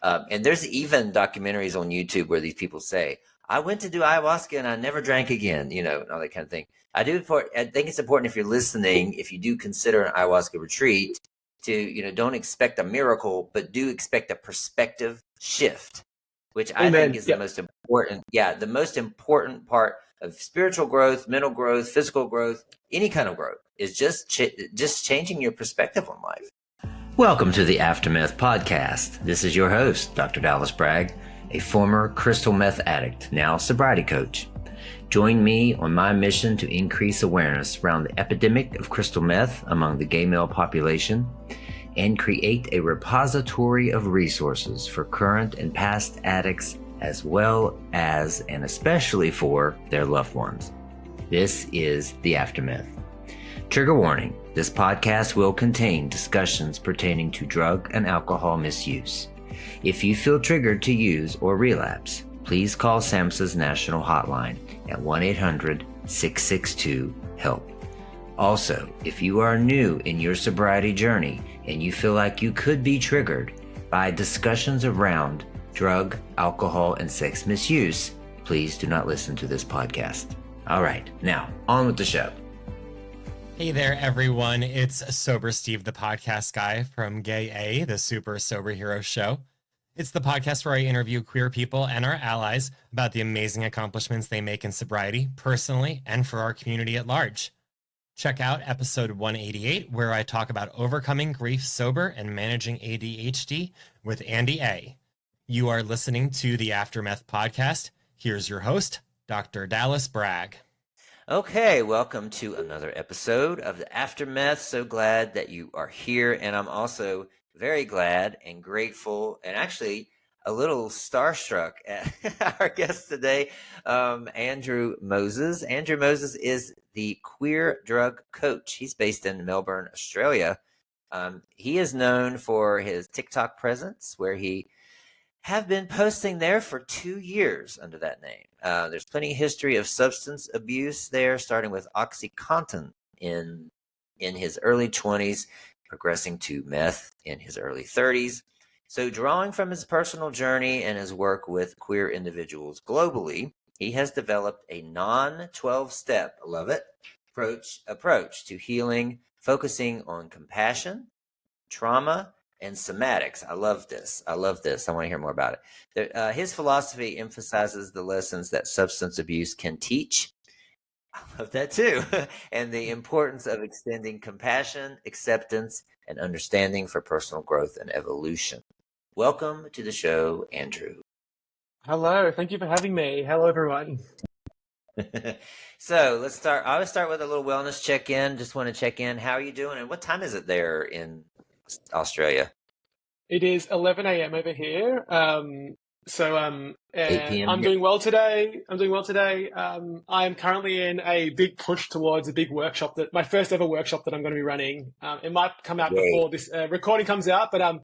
And there's even documentaries on YouTube where these people say, I went to do ayahuasca and I never drank again, and all that kind of thing. I think it's important, if you're listening, if you do consider an ayahuasca retreat, to, don't expect a miracle, but do expect a perspective shift, which I think is the most important. Yeah. The most important part of spiritual growth, mental growth, physical growth, any kind of growth is just changing your perspective on life. Welcome to the Aftermath Podcast. This is your host, Dr. Dallas Bragg, a former crystal meth addict, now sobriety coach. Join me on my mission to increase awareness around the epidemic of crystal meth among the gay male population and create a repository of resources for current and past addicts, as well as and especially for their loved ones. This is the Aftermath. Trigger warning, this podcast will contain discussions pertaining to drug and alcohol misuse. If you feel triggered to use or relapse, please call SAMHSA's national hotline at 1-800-662-HELP. Also, if you are new in your sobriety journey and you feel like you could be triggered by discussions around drug, alcohol, and sex misuse, please do not listen to this podcast. All right, now on with the show. Hey there, everyone. It's Sober Steve, the podcast guy from Gay A, the Super Sober Hero Show. It's the podcast where I interview queer people and our allies about the amazing accomplishments they make in sobriety, personally, and for our community at large. Check out episode 188, where I talk about overcoming grief sober and managing ADHD with Andy A. You are listening to the Aftermath Podcast. Here's your host, Dr. Dallas Bragg. Okay, welcome to another episode of the Aftermath. So glad that you are here, and I'm also very glad and grateful and actually a little starstruck at our guest today, Andrew Moses. Andrew Moses is the queer drug coach. He's based in Melbourne, Australia. He is known for his TikTok presence, where he have been posting there for 2 years under that name. There's plenty of history of substance abuse there, starting with OxyContin in his early 20s, progressing to meth in his early 30s. So drawing from his personal journey and his work with queer individuals globally, he has developed a non-12-step, I love it, approach to healing, focusing on compassion, trauma, and somatics. I love this. I want to hear more about it. His philosophy emphasizes the lessons that substance abuse can teach. I love that too. And the importance of extending compassion, acceptance, and understanding for personal growth and evolution. Welcome to the show, Andrew. Hello. Thank you for having me. Hello, everyone. So let's start. I always start with a little wellness check-in. Just want to check in. How are you doing? And what time is it there in Australia? It is 11 a.m. over here. 8 p.m. I'm doing well today. I'm currently in a big push towards a big workshop, my first ever workshop that I'm going to be running. It might come out before this recording comes out, but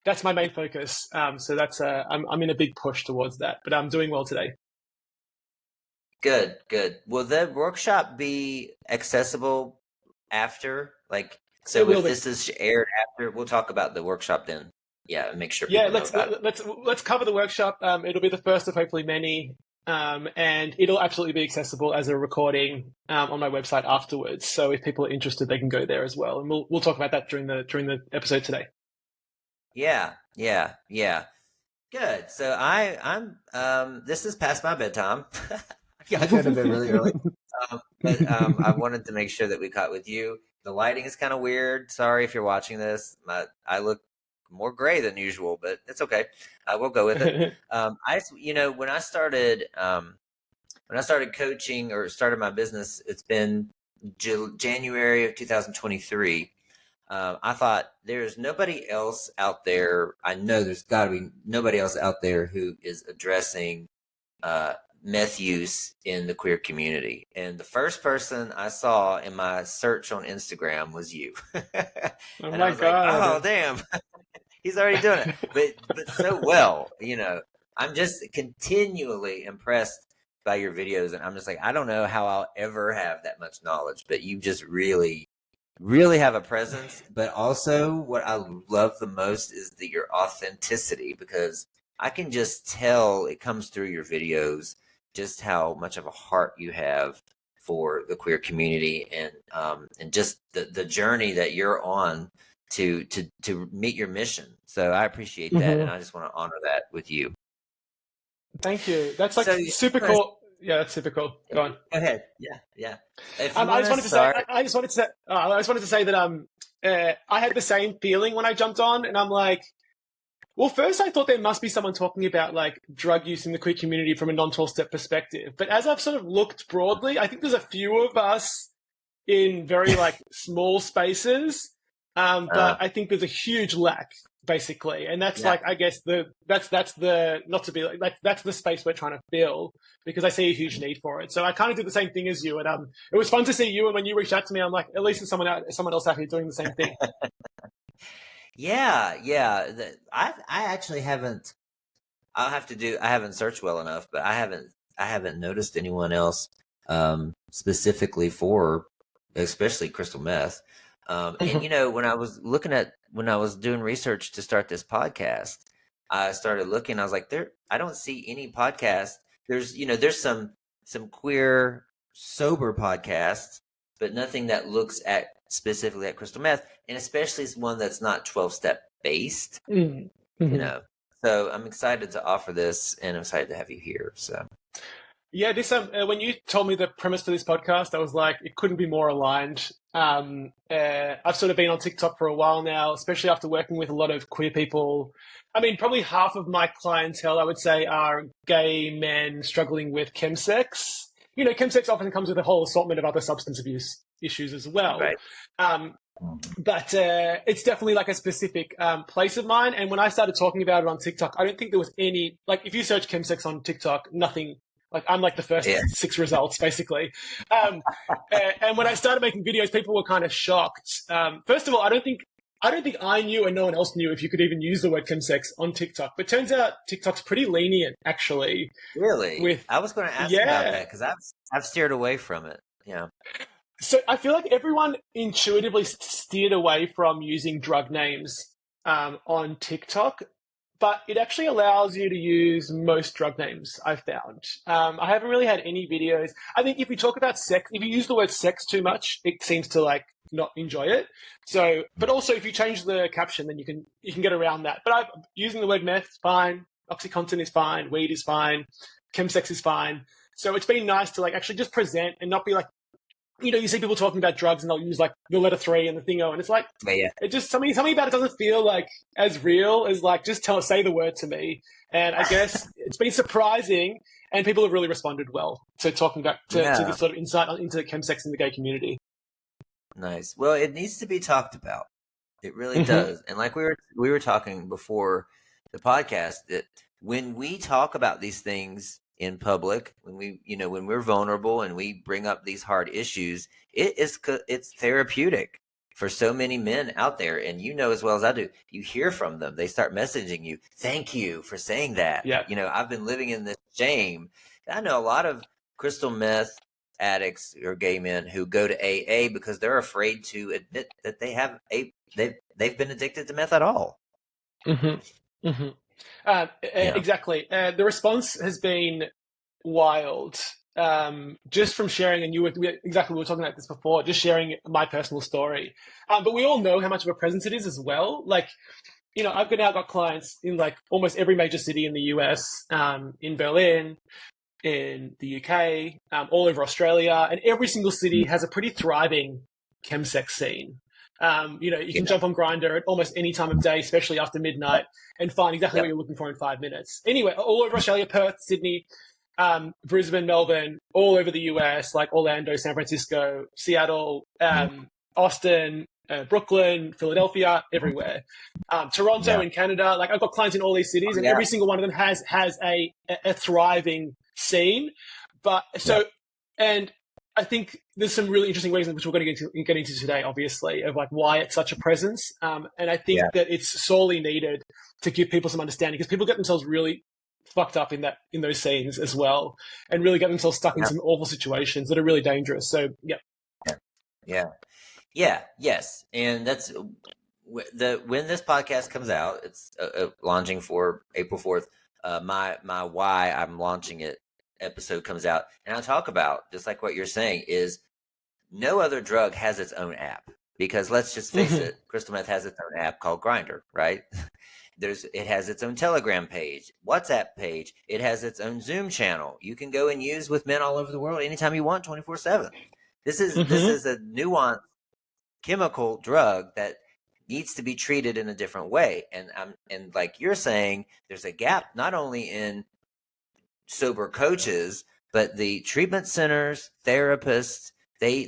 that's my main focus. So that's I'm in a big push towards that, but I'm doing well today. Good. Will the workshop be accessible after? So if this is aired after, we'll talk about the workshop then. Yeah, make sure. Yeah, let's cover the workshop. It'll be the first of hopefully many, and it'll absolutely be accessible as a recording on my website afterwards. So if people are interested, they can go there as well, and we'll talk about that during the episode today. Yeah. Good. So I'm this is past my bedtime. I could have been really early, but I wanted to make sure that we caught with you. The lighting is kind of weird. Sorry if you're watching this. I look more gray than usual, but it's okay. We'll go with it. When I started coaching or started my business, it's been January of 2023. I thought there's nobody else out there. I know there's got to be nobody else out there who is addressing meth use in the queer community. And the first person I saw in my search on Instagram was you. Oh and my I was God. like, oh, damn, he's already doing it. But so well, I'm just continually impressed by your videos. And I'm just like, I don't know how I'll ever have that much knowledge, but you just really really have a presence, but also what I love the most is your authenticity, because I can just tell it comes through your videos just how much of a heart you have for the queer community, and just the journey that you're on to meet your mission. So I appreciate that, and I just want to honor that with you. Thank you. That's like So super cool. Yeah, that's super cool. Go on. go ahead. Yeah. If you I want just to wanted to say, start, I just wanted to say that I had the same feeling when I jumped on, and I'm like, well, first I thought there must be someone talking about like drug use in the queer community from a non-12-step perspective. But as I've sort of looked broadly, I think there's a few of us in very like small spaces, but I think there's a huge lack basically, and that's like I guess that's the not to be like that's the space we're trying to fill, because I see a huge need for it. So I kind of did the same thing as you, and it was fun to see you. And when you reached out to me, I'm like, at least there's someone else out here doing the same thing. Yeah. I actually haven't. I haven't searched well enough, but I haven't noticed anyone else specifically for, especially crystal meth. And when I was doing research to start this podcast, I started looking. I was like, I don't see any podcast. There's some queer sober podcasts, but nothing that looks at specifically at crystal meth, and especially one that's not 12-step based. So I'm excited to offer this, and I'm excited to have you here. So yeah, this when you told me the premise for this podcast, I was like, it couldn't be more aligned. I've sort of been on TikTok for a while now, especially after working with a lot of queer people. I mean, probably half of my clientele, I would say, are gay men struggling with chemsex. Chemsex often comes with a whole assortment of other substance abuse issues as well. right. But it's definitely like a specific place of mine. And when I started talking about it on TikTok, I don't think there was any, like if you search chemsex on TikTok, nothing, like I'm like the first 6 results basically. And when I started making videos, people were kind of shocked. First of all, I don't think I knew, and no one else knew, if you could even use the word chemsex on TikTok. But turns out TikTok's pretty lenient, actually. Really? I was going to ask about that, because I've steered away from it. Yeah. So I feel like everyone intuitively steered away from using drug names on TikTok, but it actually allows you to use most drug names, I've found. I haven't really had any videos. I think if you talk about sex, if you use the word sex too much, it seems to like not enjoy it. So, but also if you change the caption, then you can get around that. But using the word meth is fine, OxyContin is fine, weed is fine, chemsex is fine. So it's been nice to like actually just present and not be like, you see people talking about drugs and they'll use like the letter 3 and the thingo, and it's like, it just something about it doesn't feel like as real as like just say the word to me. And I guess it's been surprising, and people have really responded well to talking about to this sort of insight into chemsex in the gay community. Nice. Well, it needs to be talked about. It really does. And like we were talking before the podcast, that when we talk about these things in public, when we're vulnerable and we bring up these hard issues, it's therapeutic for so many men out there. And as well as I do, you hear from them. They start messaging you. Thank you for saying that. Yeah. I've been living in this shame. I know a lot of crystal meth addicts or gay men who go to AA because they're afraid to admit that they've been addicted to meth at all. Exactly. The response has been wild. Just from sharing, and we were talking about this before, just sharing my personal story. But we all know how much of a presence it is as well. Like, I've now got clients in like almost every major city in the US, in Berlin, in the UK, all over Australia, and every single city has a pretty thriving chemsex scene. You can jump on Grindr at almost any time of day, especially after midnight, and find exactly what you're looking for in 5 minutes. Anyway, all over Australia, Perth, Sydney, Brisbane, Melbourne, all over the US, like Orlando, San Francisco, Seattle, Austin, Brooklyn, Philadelphia, everywhere. Toronto in Canada, like I've got clients in all these cities, and every single one of them has a thriving scene. And I think there's some really interesting reasons which we're going to get into today, obviously, of like why it's such a presence. And I think that it's sorely needed to give people some understanding, because people get themselves really fucked up in those scenes as well, and really get themselves stuck in some awful situations that are really dangerous. So, Yes, and that's when this podcast comes out. It's launching for April 4th. My why I'm launching it episode comes out, and I talk about, just like what you're saying, is no other drug has its own app, because let's just face it, crystal meth has its own app called Grinder, right? It has its own Telegram page, WhatsApp page. It has its own Zoom channel. You can go and use with men all over the world anytime you want, 24/7. This is a nuanced chemical drug that needs to be treated in a different way. And like you're saying, there's a gap not only in sober coaches, but the treatment centers, therapists, they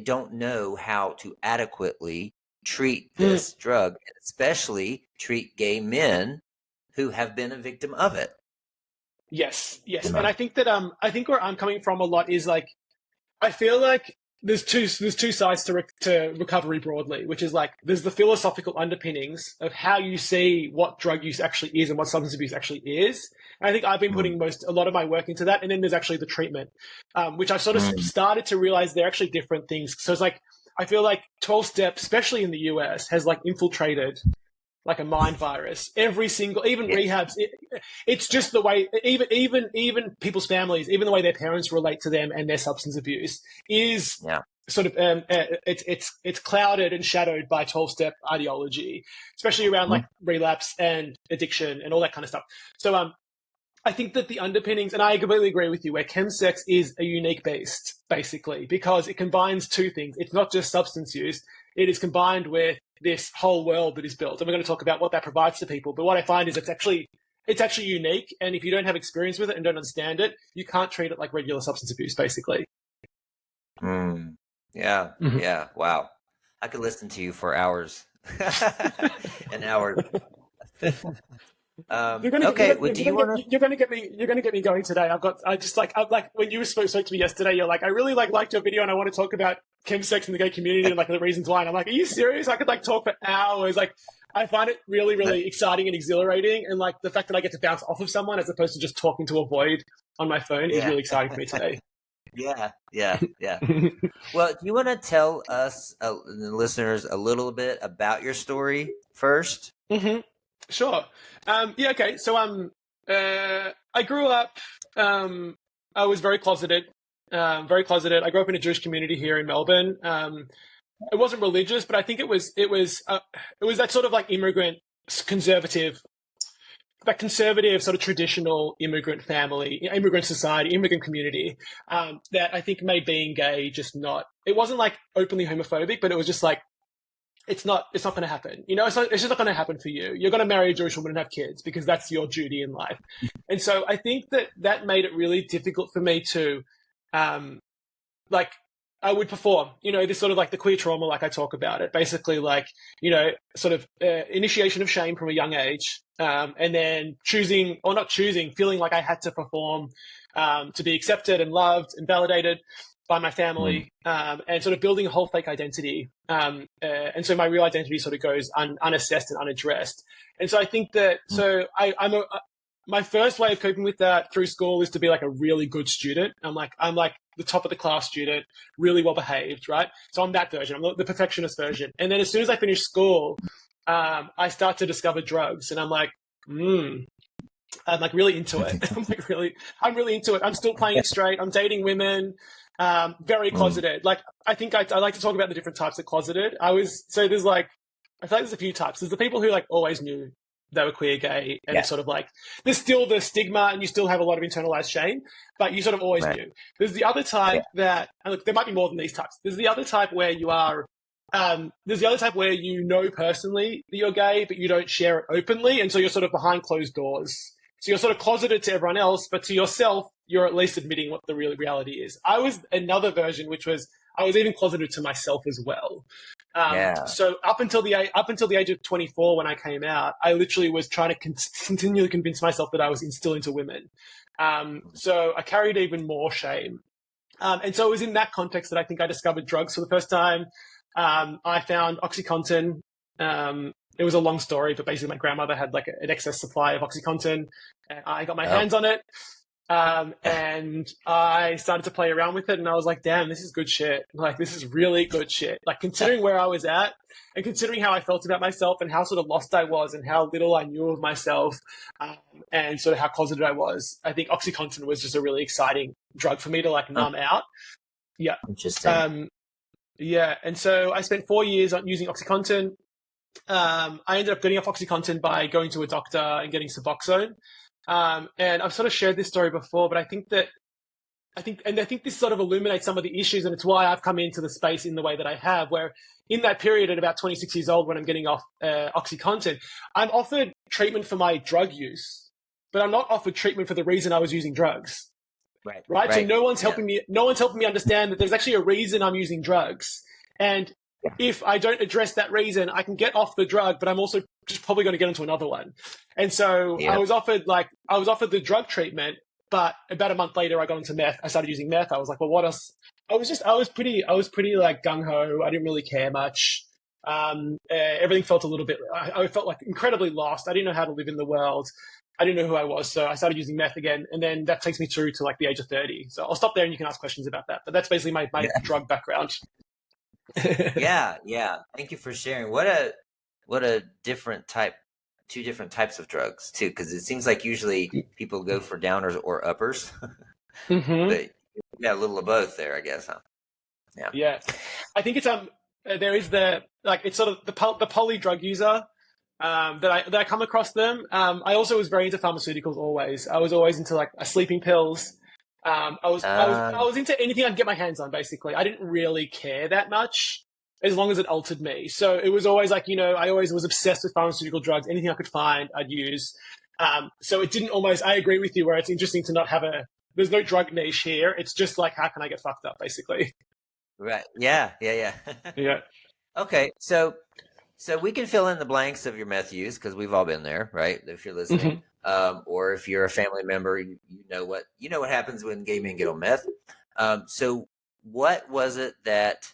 don't know how to adequately treat this drug, especially treat gay men who have been a victim of it. Yes. And I think that I think where I'm coming from a lot is like, I feel like there's two sides to recovery broadly, which is like there's the philosophical underpinnings of how you see what drug use actually is and what substance abuse actually is. And I think I've been putting a lot of my work into that. And then there's actually the treatment, which I've sort of started to realize they're actually different things. So it's like I feel like 12-step, especially in the US, has like infiltrated like a mind virus. Every single, even rehabs, it's just the way, even people's families, even the way their parents relate to them and their substance abuse is sort of, it's clouded and shadowed by 12-step ideology, especially around like relapse and addiction and all that kind of stuff. So, I think that the underpinnings, and I completely agree with you, where chemsex is a unique beast, basically, because it combines two things. It's not just substance use. It is combined with this whole world that is built. And we're going to talk about what that provides to people. But what I find is it's actually unique. And if you don't have experience with it and don't understand it, you can't treat it like regular substance abuse, basically. Yeah. Wow. I could listen to you for hours and hours. You're gonna get me going today. When you spoke to me yesterday, you're like, I really liked your video and I want to talk about chemsex in the gay community and like the reasons why. And I'm like, are you serious? I could like talk for hours. Like, I find it really, really exciting and exhilarating. And like the fact that I get to bounce off of someone as opposed to just talking to a void on my phone is really exciting for me today. Yeah. Well, do you want to tell us, the listeners, a little bit about your story first? Sure. Okay. So, I grew up, I was very closeted. I grew up in a Jewish community here in Melbourne. It wasn't religious, but I think it was that sort of like conservative sort of traditional immigrant family, immigrant society, immigrant community, that I think made being gay just not, it wasn't like openly homophobic, but it was just like, it's not going to happen. You know, it's just not going to happen for you. You're going to marry a Jewish woman and have kids because that's your duty in life. And so I think that made it really difficult for me to, like, I would perform, you know, this sort of like the queer trauma, like I talk about it, basically like, you know, sort of initiation of shame from a young age, and then feeling like I had to perform to be accepted and loved and validated by my family, and sort of building a whole fake identity. And so my real identity sort of goes unassessed and unaddressed. And so I think that, my first way of coping with that through school is to be like a really good student. I'm like the top of the class student, really well behaved, right? So I'm that version. I'm the perfectionist version. And then as soon as I finish school, I start to discover drugs, and I'm like, I'm like really into it. I'm really into it. I'm still playing it straight. I'm dating women, very closeted. Like, I think I like to talk about the different types of closeted. I feel like there's a few types. There's the people who like always knew they were queer, gay, and it's sort of like, there's still the stigma and you still have a lot of internalized shame, but you sort of always knew. There's the other type and look, there might be more than these types. There's the other type where you are, there's the other type where you know personally that you're gay, but you don't share it openly. And so you're sort of behind closed doors. So you're sort of closeted to everyone else, but to yourself, you're at least admitting what the real reality is. I was another version, which was, I was even closeted to myself as well. So up until the age of 24, when I came out, I literally was trying to continually convince myself that I was still into women. So I carried even more shame. And so it was in that context that I think I discovered drugs for the first time. I found OxyContin. It was a long story, but basically my grandmother had like an excess supply of OxyContin. I got my hands on it. And I started to play around with it, and I was like, damn, this is good shit. Like, this is really good shit. Like, considering where I was at and considering how I felt about myself and how sort of lost I was and how little I knew of myself, and sort of how closeted I was, I think OxyContin was just a really exciting drug for me to like numb out. Yeah. Interesting. Yeah. And so I spent 4 years on using OxyContin. I ended up getting off OxyContin by going to a doctor and getting Suboxone. And I've sort of shared this story before, but I think this sort of illuminates some of the issues, and it's why I've come into the space in the way that I have, where in that period at about 26 years old, when I'm getting off OxyContin, I'm offered treatment for my drug use, but I'm not offered treatment for the reason I was using drugs. Right. So no one's helping me understand that there's actually a reason I'm using drugs. And if I don't address that reason, I can get off the drug, but I'm also just probably going to get into another one. And so I was offered the drug treatment, but about a month later I got into meth. I started using meth. I was like, well, what else? I was pretty like gung ho. I didn't really care much. Everything felt a little bit, I felt like incredibly lost. I didn't know how to live in the world. I didn't know who I was. So I started using meth again. And then that takes me through to like the age of 30. So I'll stop there and you can ask questions about that. But that's basically my drug background. Yeah. Thank you for sharing. What a two different types of drugs too, because it seems like usually people go for downers or uppers, but yeah, a little of both there, I guess. Huh? Yeah. I think it's there is it's sort of the poly drug user that I come across them. I also was very into pharmaceuticals always. I was always into like sleeping pills. I was into anything I could get my hands on, basically. I didn't really care that much as long as it altered me. So it was always like, I always was obsessed with pharmaceutical drugs. Anything I could find, I'd use. So it didn't I agree with you where it's interesting to not have there's no drug niche here. It's just like, how can I get fucked up, basically? Right. Yeah. Yeah. Okay. So we can fill in the blanks of your meth use because we've all been there, right? If you're listening, or if you're a family member, you know what happens when gay men get on meth. So what was it that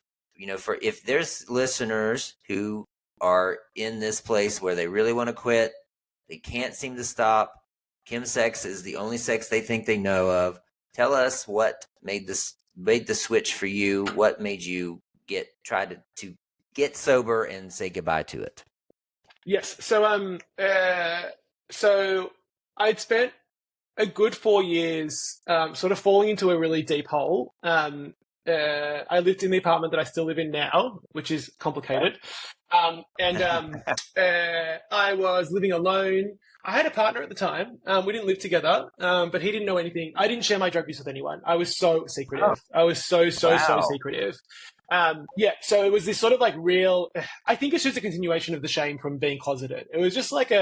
for if there's listeners who are in this place where they really want to quit, they can't seem to stop. Chemsex is the only sex they think they know of. Tell us what made the switch for you. What made you try to get sober and say goodbye to it? Yes. So I'd spent a good 4 years sort of falling into a really deep hole. I lived in the apartment that I still live in now, which is complicated. And I was living alone. I had a partner at the time. We didn't live together, but he didn't know anything. I didn't share my drug use with anyone. I was so secretive. I was so secretive. So it was this sort of like real, I think it's just a continuation of the shame from being closeted. It was just like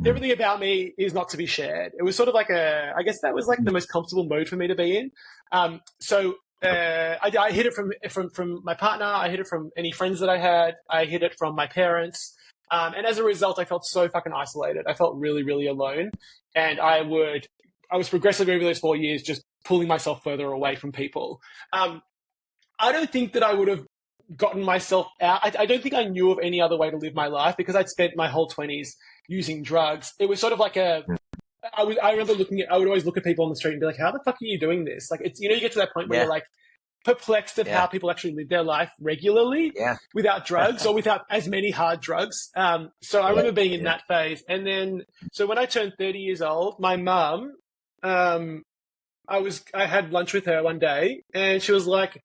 everything about me is not to be shared. It was sort of like I guess that was like the most comfortable mode for me to be in. I hid it from my partner. I hid it from any friends that I had. I hid it from my parents. And as a result, I felt so fucking isolated. I felt really, really alone. And I was progressively over those 4 years just pulling myself further away from people. I don't think that I would have gotten myself out. I don't think I knew of any other way to live my life because I'd spent my whole 20s using drugs. It was sort of like I remember I would always look at people on the street and be like, how the fuck are you doing this? Like, it's, you get to that point where you're like perplexed at how people actually live their life regularly without drugs or without as many hard drugs. So I remember being in that phase. And then, so when I turned 30 years old, my mum, I had lunch with her one day and she was like,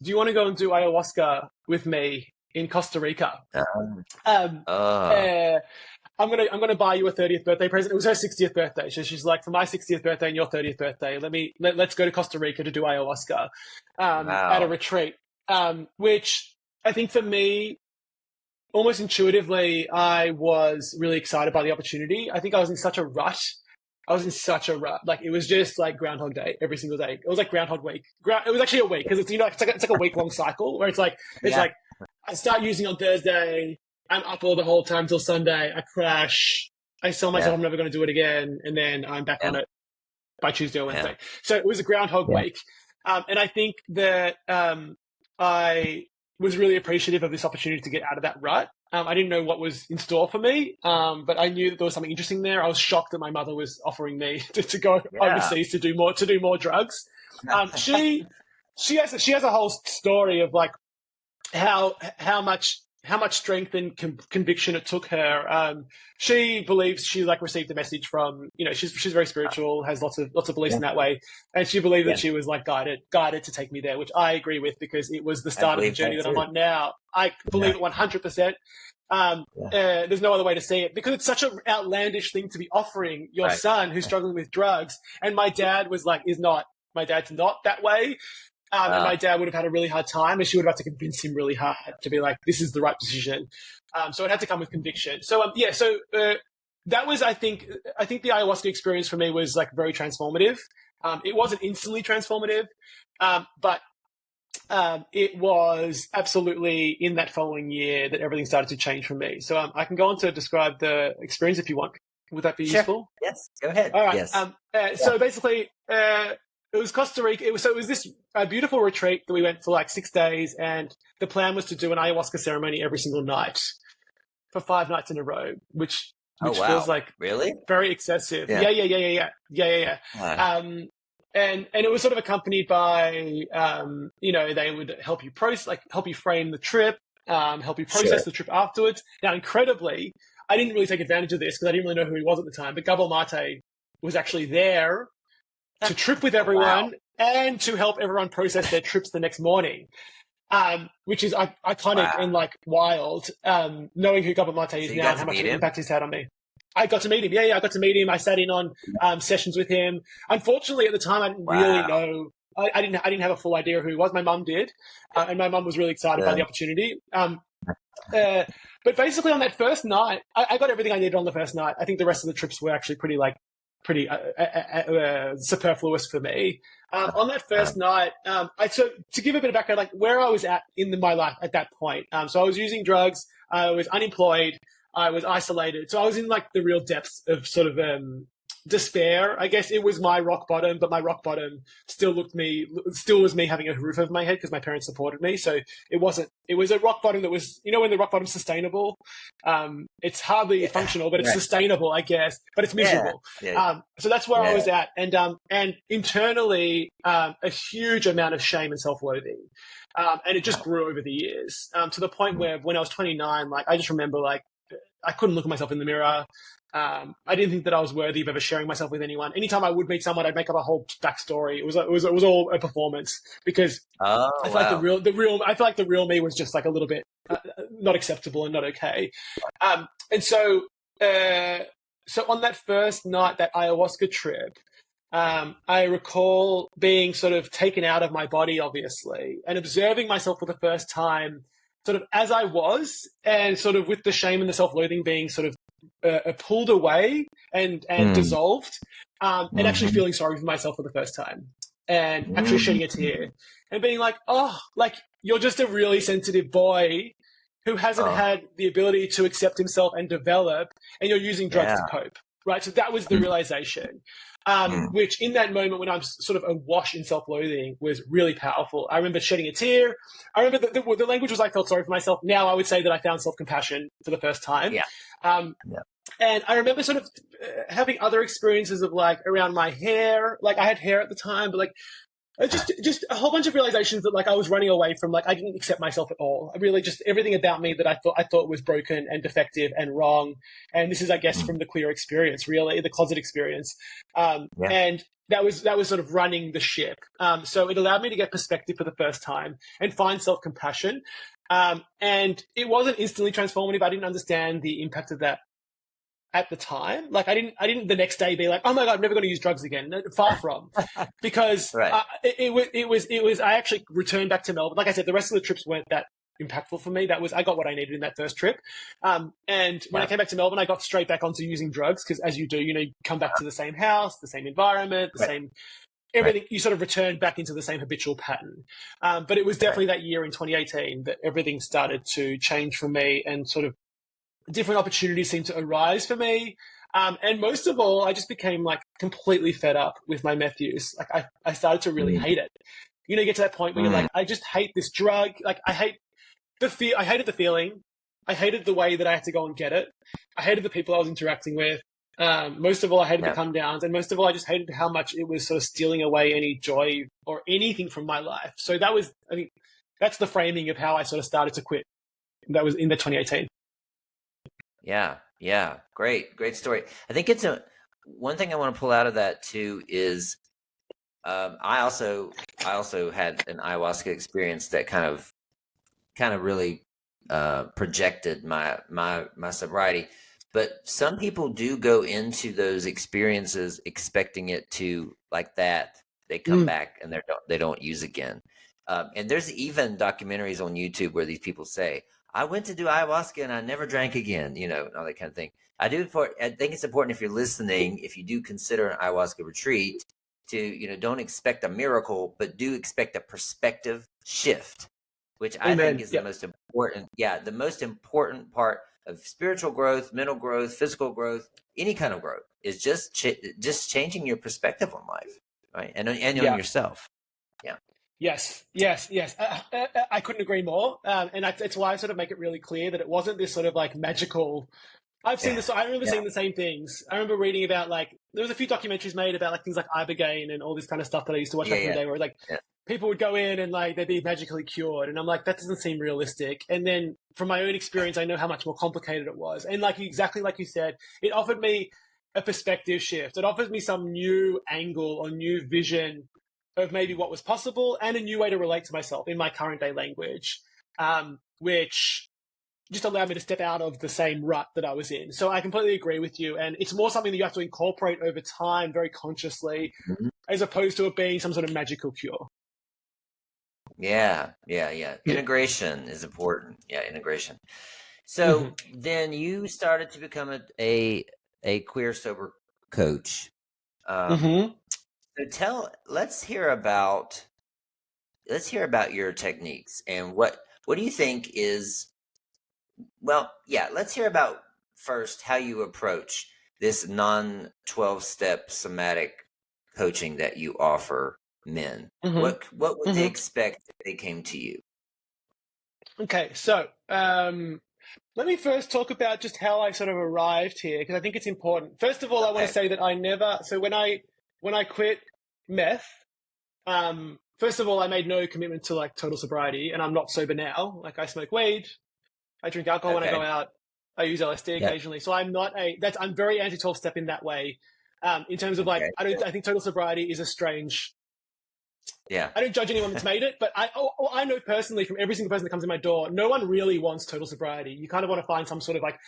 do you want to go and do ayahuasca with me in Costa Rica? I'm gonna buy you a 30th birthday present. It was her 60th birthday. So she's like, for my 60th birthday and your 30th birthday, let's go to Costa Rica to do ayahuasca at a retreat. Which I think for me, almost intuitively, I was really excited by the opportunity. I think I was in such a rut. Like, it was just like Groundhog Day every single day. It was like Groundhog Week. It was actually a week because it's like a week long cycle where it's like I start using on Thursday. I'm up all the whole time till Sunday. I crash. I tell myself I'm never going to do it again, and then I'm back on it by Tuesday or Wednesday. So it was a Groundhog Week, and I think that I was really appreciative of this opportunity to get out of that rut. I didn't know what was in store for me, but I knew that there was something interesting there. I was shocked that my mother was offering me to go overseas to do more drugs. She has a whole story of like how much strength and conviction it took her. She believes she like received a message from, she's very spiritual, has lots of beliefs in that way, and she believed that she was like guided to take me there, which I agree with because it was the start of the journey that I'm on now. I believe it 100%. There's no other way to see it because it's such an outlandish thing to be offering your son who's struggling with drugs. And my dad was like, my dad's not that way. And my dad would have had a really hard time, and she would have had to convince him really hard to be like, this is the right decision. So it had to come with conviction. So, that was, I think the ayahuasca experience for me was like very transformative. It wasn't instantly transformative, but it was absolutely in that following year that everything started to change for me. So I can go on to describe the experience if you want. Would that be useful? Yes, go ahead. All right. Yes. So basically, it was Costa Rica. It was this beautiful retreat that we went for like 6 days, and the plan was to do an ayahuasca ceremony every single night for 5 nights in a row, which feels like really very excessive. Yeah. And it was sort of accompanied by, they would help you help you frame the trip, help you process the trip afterwards. Now, incredibly, I didn't really take advantage of this because I didn't really know who he was at the time, but Gabor Mate was actually there to trip with everyone and to help everyone process their trips the next morning, which is iconic and like wild, knowing who Gabor Mate is now and how much impact he's had on me. I got to meet him. Yeah, I got to meet him. I sat in on sessions with him. Unfortunately, at the time, I didn't really know. I didn't have a full idea who he was. My mum did, and my mum was really excited by the opportunity. But basically, on that first night, I got everything I needed on the first night. I think the rest of the trips were actually pretty superfluous for me. On that first night, to give a bit of background, like where I was at in my life at that point. So I was using drugs. I was unemployed. I was isolated. So I was in like the real depths of sort of despair. I guess it was my rock bottom, but my rock bottom still was me having a roof over my head because my parents supported me. So it was a rock bottom that was, when the rock bottom's sustainable, it's hardly functional, but it's sustainable, I guess, but it's miserable. So that's where I was at. And internally, a huge amount of shame and self-loathing. And it just grew over the years, to the point where when I was 29, like I just remember like, I couldn't look at myself in the mirror. I didn't think that I was worthy of ever sharing myself with anyone. Anytime I would meet someone, I'd make up a whole backstory. It was all a performance because I feel like the real me was just like a little bit not acceptable and not okay. And so on that first night, that ayahuasca trip, I recall being sort of taken out of my body, obviously, and observing myself for the first time, sort of as I was, and sort of with the shame and the self-loathing being sort of pulled away and dissolved, and actually feeling sorry for myself for the first time, and actually shedding a tear and being like, oh, like you're just a really sensitive boy who hasn't had the ability to accept himself and develop, and you're using drugs to cope, right? So that was the realization. Which in that moment when I'm sort of awash in self-loathing was really powerful. I remember shedding a tear. I remember the language was I felt sorry for myself. Now I would say that I found self-compassion for the first time. And I remember sort of having other experiences of like around my hair. Like I had hair at the time, but like just a whole bunch of realizations that like I was running away from. Like I didn't accept myself at all. I really just everything about me that I thought was broken and defective and wrong. And this is, I guess, from the queer experience, really, the closet experience. And that was sort of running the ship. So it allowed me to get perspective for the first time and find self-compassion. And it wasn't instantly transformative. I didn't understand the impact of that at the time. Like I didn't the next day be like, oh my God, I'm never going to use drugs again. Far from, because it was, I actually returned back to Melbourne. Like I said, the rest of the trips weren't that impactful for me. I got what I needed in that first trip. And when I came back to Melbourne, I got straight back onto using drugs because as you do, you come back to the same house, the same environment, the same everything, you sort of return back into the same habitual pattern. But it was definitely that year in 2018 that everything started to change for me and sort of different opportunities seemed to arise for me. And most of all, I just became like completely fed up with my meth use. Like I started to really hate it. You get to that point where you're like, I just hate this drug. Like I hated the feeling. I hated the way that I had to go and get it. I hated the people I was interacting with. Most of all, I hated the come downs, and most of all, I just hated how much it was sort of stealing away any joy or anything from my life. So that was, I think, that's the framing of how I sort of started to quit. That was in the 2018. Yeah. Great story. I think it's one thing I want to pull out of that too is I also had an ayahuasca experience that kind of really projected my sobriety. But some people do go into those experiences expecting it to, like that, they come back and they don't use again. And there's even documentaries on YouTube where these people say, I went to do ayahuasca and I never drank again, you know, and all that kind of thing. I think it's important, if you're listening, if you do consider an ayahuasca retreat, to, you know, don't expect a miracle, but do expect a perspective shift, which I think is the most important. Yeah, the most important part of spiritual growth, mental growth, physical growth, any kind of growth is just changing your perspective on life, right? And on yourself. Yeah. Yes. I couldn't agree more. And that's why I sort of make it really clear that it wasn't this sort of like magical. I've seen this. I remember seeing the same things. I remember reading about, like, there was a few documentaries made about like things like ibogaine and all this kind of stuff that I used to watch back in the day, where like people would go in and like they'd be magically cured, and I'm like, that doesn't seem realistic. And then from my own experience, I know how much more complicated it was. And like exactly like you said, it offered me a perspective shift. It offered me some new angle or new vision of maybe what was possible and a new way to relate to myself in my current day language, which just allowed me to step out of the same rut that I was in. So I completely agree with you. And it's more something that you have to incorporate over time very consciously, as opposed to it being some sort of magical cure. Yeah. Integration is important. Yeah, integration. So then you started to become a queer sober coach. So let's hear about your techniques and what do you think is, well, yeah, let's hear about first how you approach this non-12-step somatic coaching that you offer men. What would they expect if they came to you? Okay, so let me first talk about just how I sort of arrived here, because I think it's important. First of all, I want to say that I never. So when I quit meth, first of all, I made no commitment to like total sobriety, and I'm not sober now. Like, I smoke weed, I drink alcohol when I go out, I use LSD occasionally. So I'm not I'm very anti 12-step in that way. In terms of like, I think total sobriety is a strange. Yeah. I don't judge anyone that's made it, but I know personally from every single person that comes in my door, no one really wants total sobriety. You kind of want to find some sort of like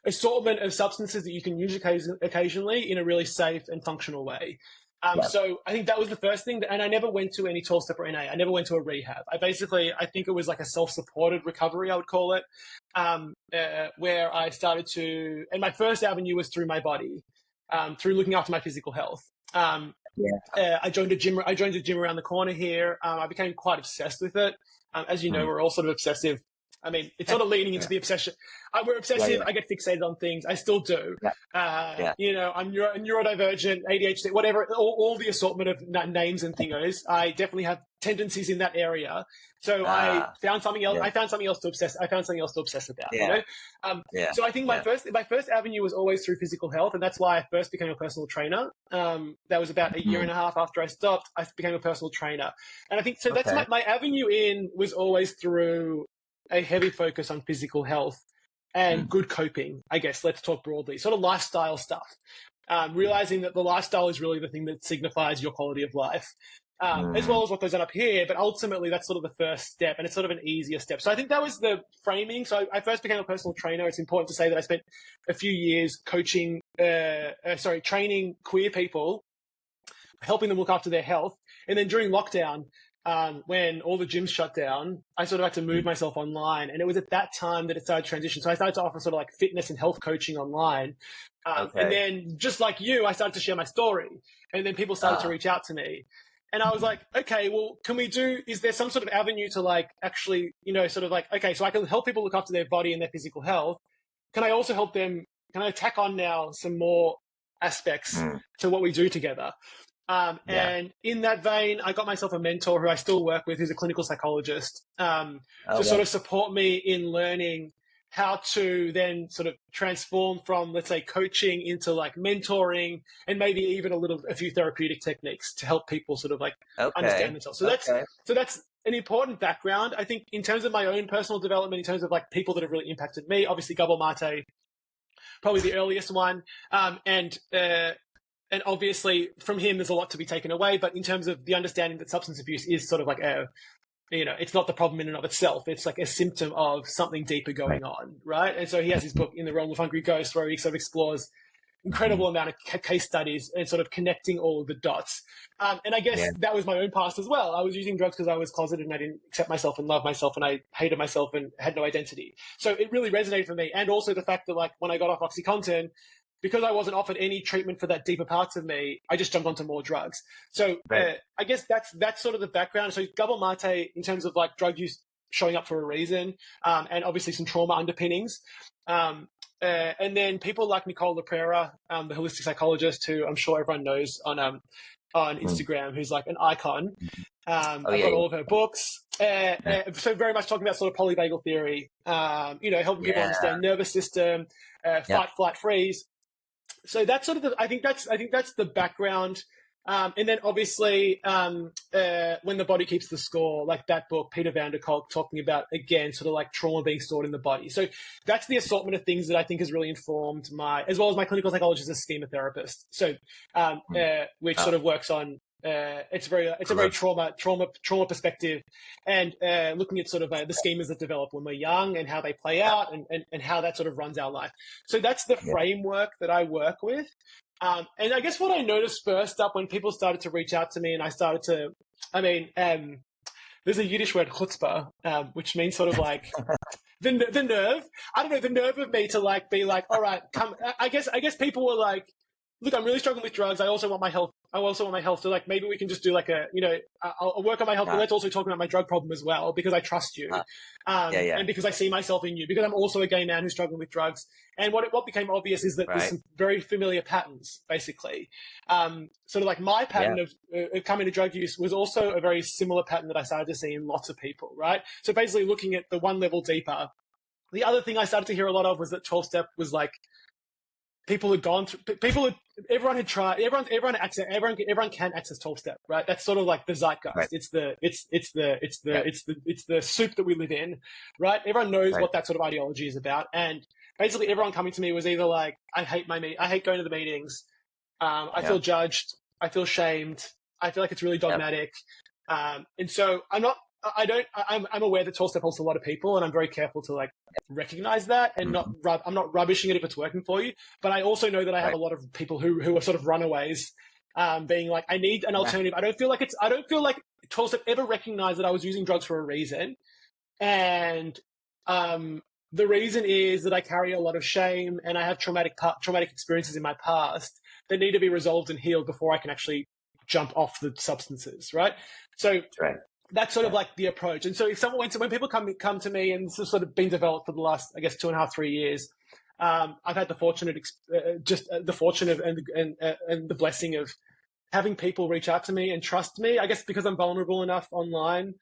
assortment of substances that you can use occasionally in a really safe and functional way. So I think that was the first thing. And I never went to any 12-step or NA. I never went to a rehab. I think it was like a self-supported recovery, I would call it, where I started to, and my first avenue was through my body, through looking after my physical health. I joined a gym around the corner here. I became quite obsessed with it. As you know, we're all sort of obsessive. I mean, it's sort of leaning into the obsession. We're obsessive. I get fixated on things. I still do. You know, I'm neurodivergent, ADHD, whatever, all the assortment of names and thingos. I definitely have tendencies in that area. So I found something else. I found something else to obsess about. You know. So I think my first avenue was always through physical health, and that's why I first became a personal trainer. That was about a year and a half after I stopped. I became a personal trainer, and I think so. That's my avenue in was always through a heavy focus on physical health and good coping, I guess. Let's talk broadly, sort of lifestyle stuff. Realizing that the lifestyle is really the thing that signifies your quality of life, as well as what goes on up here. But ultimately, that's sort of the first step, and it's sort of an easier step. So I think that was the framing. So I first became a personal trainer. It's important to say that I spent a few years training queer people, helping them look after their health. And then during lockdown, when all the gyms shut down, I sort of had to move myself online. And it was at that time that it started to transition. So I started to offer sort of like fitness and health coaching online. And then just like you, I started to share my story. And then people started to reach out to me. And I was like, okay, well, is there some sort of avenue to like actually, you know, sort of like, okay, so I can help people look after their body and their physical health. Can I also help them, can I tack on now some more aspects to what we do together? And in that vein, I got myself a mentor who I still work with, who's a clinical psychologist, to sort of support me in learning how to then sort of transform from, let's say, coaching into like mentoring, and maybe even a few therapeutic techniques to help people sort of like understand themselves. So that's an important background, I think, in terms of my own personal development, in terms of like people that have really impacted me. Obviously, Gabor Mate, probably the earliest one, and obviously from him, there's a lot to be taken away. But in terms of the understanding that substance abuse is sort of like it's not the problem in and of itself. It's like a symptom of something deeper going on, right? And so he has his book In the Realm of Hungry Ghosts, where he sort of explores incredible amount of case studies and sort of connecting all of the dots. And I guess that was my own past as well. I was using drugs because I was closeted and I didn't accept myself and love myself, and I hated myself and had no identity. So it really resonated for me. And also the fact that like when I got off OxyContin, because I wasn't offered any treatment for that deeper parts of me, I just jumped onto more drugs. So I guess that's sort of the background. So Gabor Mate, in terms of like drug use showing up for a reason, and obviously some trauma underpinnings. And then people like Nicole LaPrera, the holistic psychologist, who I'm sure everyone knows on Instagram, who's like an icon. I've got all of her books. So very much talking about sort of polyvagal theory, helping people understand nervous system, fight, flight, freeze. So that's sort of I think that's the background. And then obviously, When the Body Keeps the Score, like that book, Peter van der Kolk, talking about, again, sort of like trauma being stored in the body. So that's the assortment of things that I think has really informed as well as my clinical psychologist as a schema therapist. So, which sort of works on, it's a very trauma perspective, and looking at sort of the schemas that develop when we're young and how they play out, and how that sort of runs our life. So that's the framework that I work with. And I guess what I noticed first up when people started to reach out to me, and I started to, there's a Yiddish word, chutzpah, which means sort of like the nerve. I don't know, the nerve of me to like be like, all right, come. I guess people were like, look, I'm really struggling with drugs. I also want my health. So like, maybe we can just do like I'll work on my health, but let's also talk about my drug problem as well, because I trust you. And because I see myself in you, because I'm also a gay man who's struggling with drugs. And what became obvious is that there's some very familiar patterns, basically. Sort of like my pattern of coming to drug use was also a very similar pattern that I started to see in lots of people, right? So basically looking at the one level deeper. The other thing I started to hear a lot of was that 12-step was like, everyone had tried, everyone can access 12-step, right? That's sort of like the zeitgeist. Right. It's the soup that we live in, right? Everyone knows what that sort of ideology is about. And basically everyone coming to me was either like, I hate going to the meetings. I feel judged. I feel shamed. I feel like it's really dogmatic. And so I'm aware that 12-step helps a lot of people, and I'm very careful to like recognize that, and I'm not rubbishing it if it's working for you. But I also know that I have a lot of people who are sort of runaways, being like, I need an alternative. I don't feel like 12-step ever recognized that I was using drugs for a reason. And, the reason is that I carry a lot of shame, and I have traumatic experiences in my past that need to be resolved and healed before I can actually jump off the substances. Right. So, that's sort of like the approach. And so when people come to me, and this has sort of been developed for the last, I guess, 2.5, 3 years, I've had the fortune of and the blessing of having people reach out to me and trust me. I guess because I'm vulnerable enough online,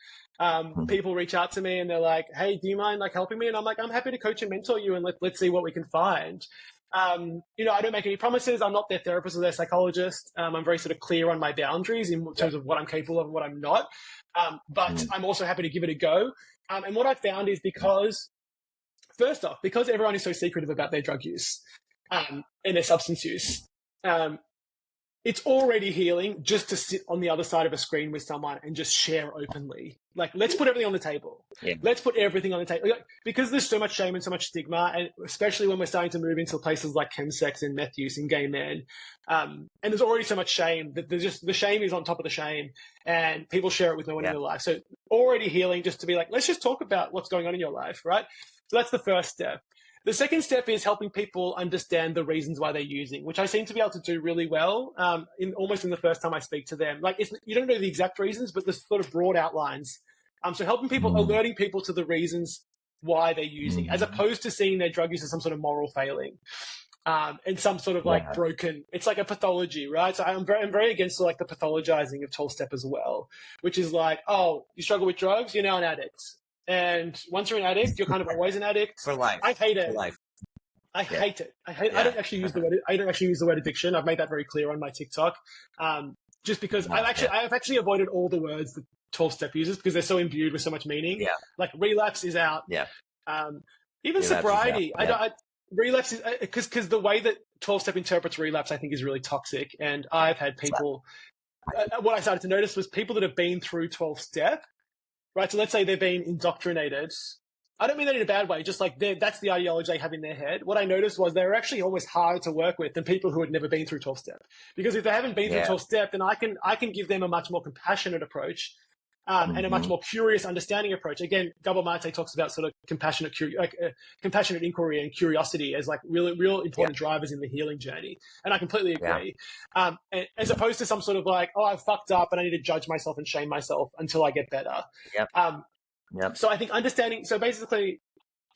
people reach out to me and they're like, hey, do you mind like helping me? And I'm like, I'm happy to coach and mentor you, and let's see what we can find. I don't make any promises. I'm not their therapist or their psychologist. I'm very sort of clear on my boundaries in terms of what I'm capable of and what I'm not. But I'm also happy to give it a go. And what I found is because everyone is so secretive about their drug use, and their substance use, it's already healing just to sit on the other side of a screen with someone and just share openly. Like, let's put everything on the table. Let's put everything on the table. Because there's so much shame and so much stigma, and especially when we're starting to move into places like chemsex and meth use and gay men. And there's already so much shame that the shame is on top of the shame, and people share it with no one in their life. So already healing just to be like, let's just talk about what's going on in your life, right? So that's the first step. The second step is helping people understand the reasons why they're using, which I seem to be able to do really well almost in the first time I speak to them. Like, you don't know the exact reasons, but the sort of broad outlines. So helping people, alerting people to the reasons why they're using, as opposed to seeing their drug use as some sort of moral failing, and some sort of like broken. It's like a pathology, right? So I'm very against like the pathologizing of 12-step as well, which is like, oh, you struggle with drugs, you're now an addict. And once you're an addict, you're kind of always an addict. For life. I hate it. For life. I hate it. I don't actually use the word. I don't actually use the word addiction. I've made that very clear on my TikTok. Just because I've actually avoided all the words that 12-step uses because they're so imbued with so much meaning. Yeah. Like relapse is out. Yeah. Even Relapse sobriety. is out. Relapse is because the way that 12-step interprets relapse, I think, is really toxic. And I've had people. What I started to notice was people that have been through 12-step, right? So let's say they've been indoctrinated. I don't mean that in a bad way, just like that's the ideology they have in their head. What I noticed was they were actually almost harder to work with than people who had never been through 12-step. Because if they haven't been through 12-step, then I can give them a much more compassionate approch and a much more curious, understanding approach. Again, Gabor Mate talks about sort of compassionate inquiry and curiosity as like real important drivers in the healing journey. And I completely agree. As opposed to some sort of like, oh, I've fucked up and I need to judge myself and shame myself until I get better. So I think understanding, so basically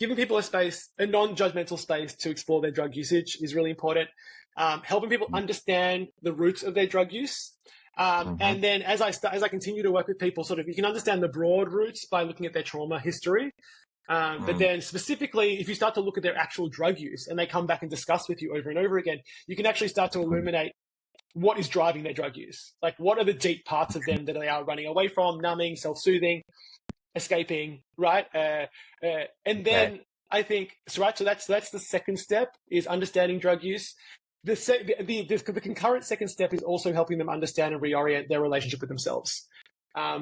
giving people a space, a non-judgmental space to explore their drug usage is really important. Helping people understand the roots of their drug use. And then as I continue to work with people, sort of, you can understand the broad roots by looking at their trauma history. But then specifically, if you start to look at their actual drug use and they come back and discuss with you over and over again, you can actually start to illuminate what is driving their drug use. Like what are the deep parts of them that they are running away from, numbing, self-soothing, escaping, right? And then I think, so that's the second step, is understanding drug use. The concurrent second step is also helping them understand and reorient their relationship with themselves.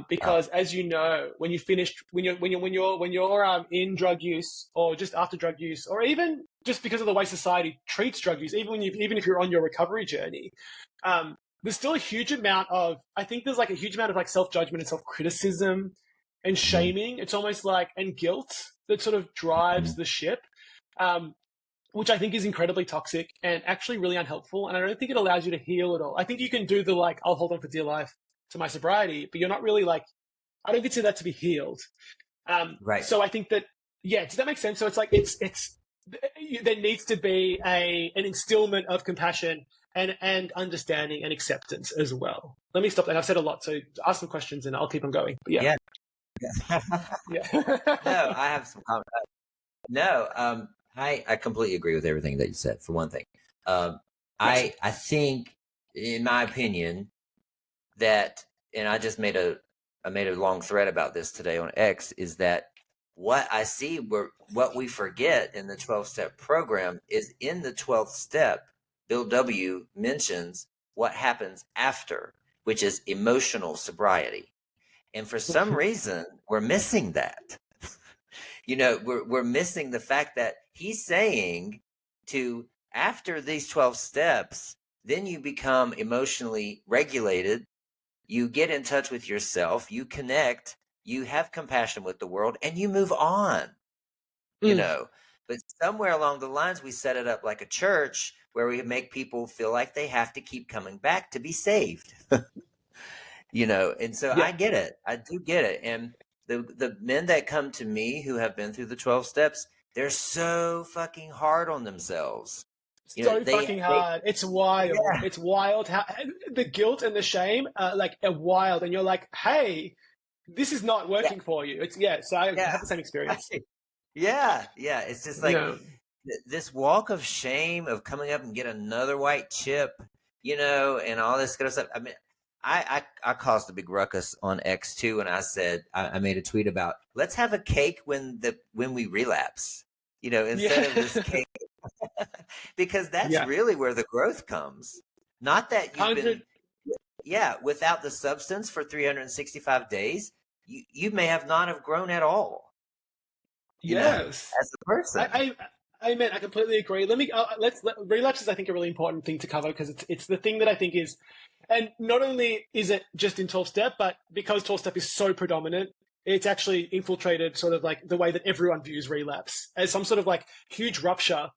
Because as you know, when you're in drug use or just after drug use, or even just because of the way society treats drug use, even if you're on your recovery journey, there's still a huge amount of, I think there's like a huge amount of like self-judgment and self-criticism and shaming. It's almost like, and guilt that sort of drives the ship, which I think is incredibly toxic and actually really unhelpful. And I don't think it allows you to heal at all. I think you can do the like, I'll hold on for dear life to my sobriety, but you're not really like, I don't consider that to be healed. So I think that, does that make sense? So it's like, there needs to be an instillment of compassion and understanding and acceptance as well. Let me stop there. I've said a lot, so ask some questions and I'll keep on going. But No, I have some comments. No, I completely agree with everything that you said. For one thing, I think, in my opinion, that, and I just made a long thread about this today on X, is that what I see, what we forget in the 12-step program is in the 12th step, Bill W. mentions what happens after, which is emotional sobriety. And for some reason, we're missing that. We're missing the fact that he's saying after these 12 steps, then you become emotionally regulated. You get in touch with yourself, you connect, you have compassion with the world, and you move on, But somewhere along the lines, we set it up like a church where we make people feel like they have to keep coming back to be saved. And so I get it. I do get it. And the men that come to me who have been through the 12 steps, they're so fucking hard on themselves. Fucking hard. It's wild. Yeah. It's wild how the guilt and the shame are wild, and you're like, hey, this is not working for you. So I have the same experience. It's just like this walk of shame of coming up and get another white chip, and all this kind of stuff. I mean, I caused a big ruckus on X too, and I said, I made a tweet about, let's have a cake when we relapse, instead of this cake. Because that's really where the growth comes. Not that you've been, without the substance for 365 days, you may have not have grown at all. Yes, as a person. I completely agree. Relapse is, I think, a really important thing to cover, because it's the thing that I think is, and not only is it just in 12-step, but because 12-step is so predominant, it's actually infiltrated sort of like the way that everyone views relapse as some sort of like huge rupture,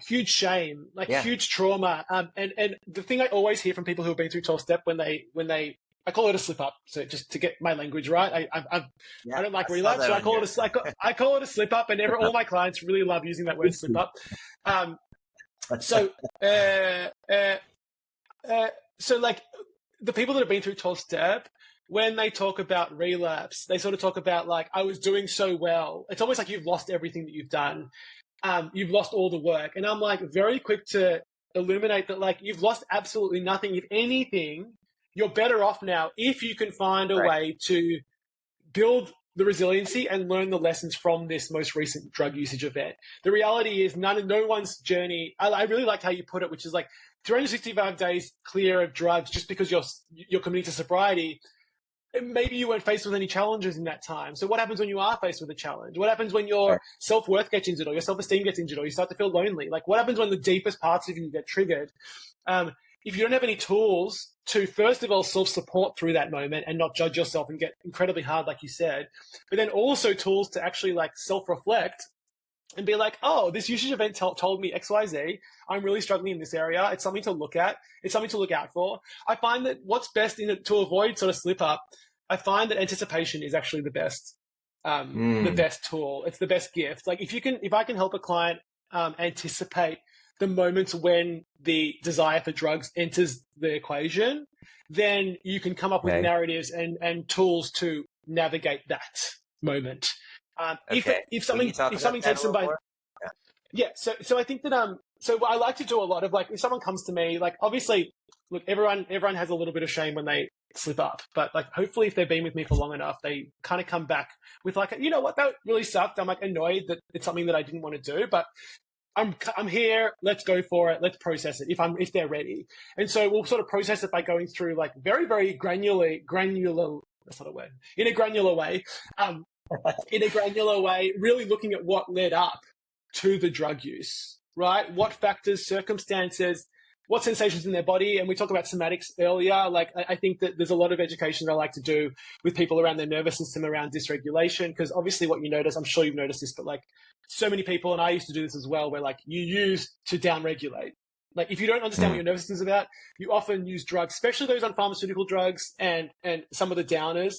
huge shame, huge trauma. And the thing I always hear from people who have been through 12-step when they, I call it a slip up. So just to get my language right, I don't like relapse, so I call it a slip up, and all my clients really love using that word slip up. So like the people that have been through 12-step, when they talk about relapse, they sort of talk about like, I was doing so well. It's almost like you've lost everything that you've done. You've lost all the work. And I'm like very quick to illuminate that like you've lost absolutely nothing. If anything, you're better off now if you can find a way to build the resiliency and learn the lessons from this most recent drug usage event. The reality is no one's journey. I really liked how you put it, which is like 365 days clear of drugs just because you're committing to sobriety. Maybe you weren't faced with any challenges in that time. So what happens when you are faced with a challenge? What happens when your self-worth gets injured or your self-esteem gets injured or you start to feel lonely? Like what happens when the deepest parts of you get triggered? If you don't have any tools to, first of all, self-support through that moment and not judge yourself and get incredibly hard, like you said, but then also tools to actually like self-reflect and be like, oh, this usage event told me X, Y, Z. I'm really struggling in this area. It's something to look at. It's something to look out for. I find that what's best in it to avoid sort of slip up, I find that anticipation is actually the best tool. It's the best gift. Like if I can help a client anticipate the moments when the desire for drugs enters the equation, then you can come up with narratives and tools to navigate that moment. If something takes them by, so I think that so I like to do a lot of like if someone comes to me, like obviously, look, everyone has a little bit of shame when they slip up, but like hopefully if they've been with me for long enough, they kind of come back with like, you know what, that really sucked. I'm like annoyed that it's something that I didn't want to do, but I'm here. Let's go for it. Let's process it if they're ready. And so we'll sort of process it by going through like very, very granular. That's not a word. In a granular way. Really looking at what led up to the drug use, right? What factors, circumstances, what sensations in their body. And we talked about somatics earlier. Like, I think that there's a lot of education that I like to do with people around their nervous system, around dysregulation. Because obviously what you notice, I'm sure you've noticed this, but like so many people, and I used to do this as well, where like you use to downregulate. Like if you don't understand what your nervous system is about, you often use drugs, especially those on pharmaceutical drugs and some of the downers.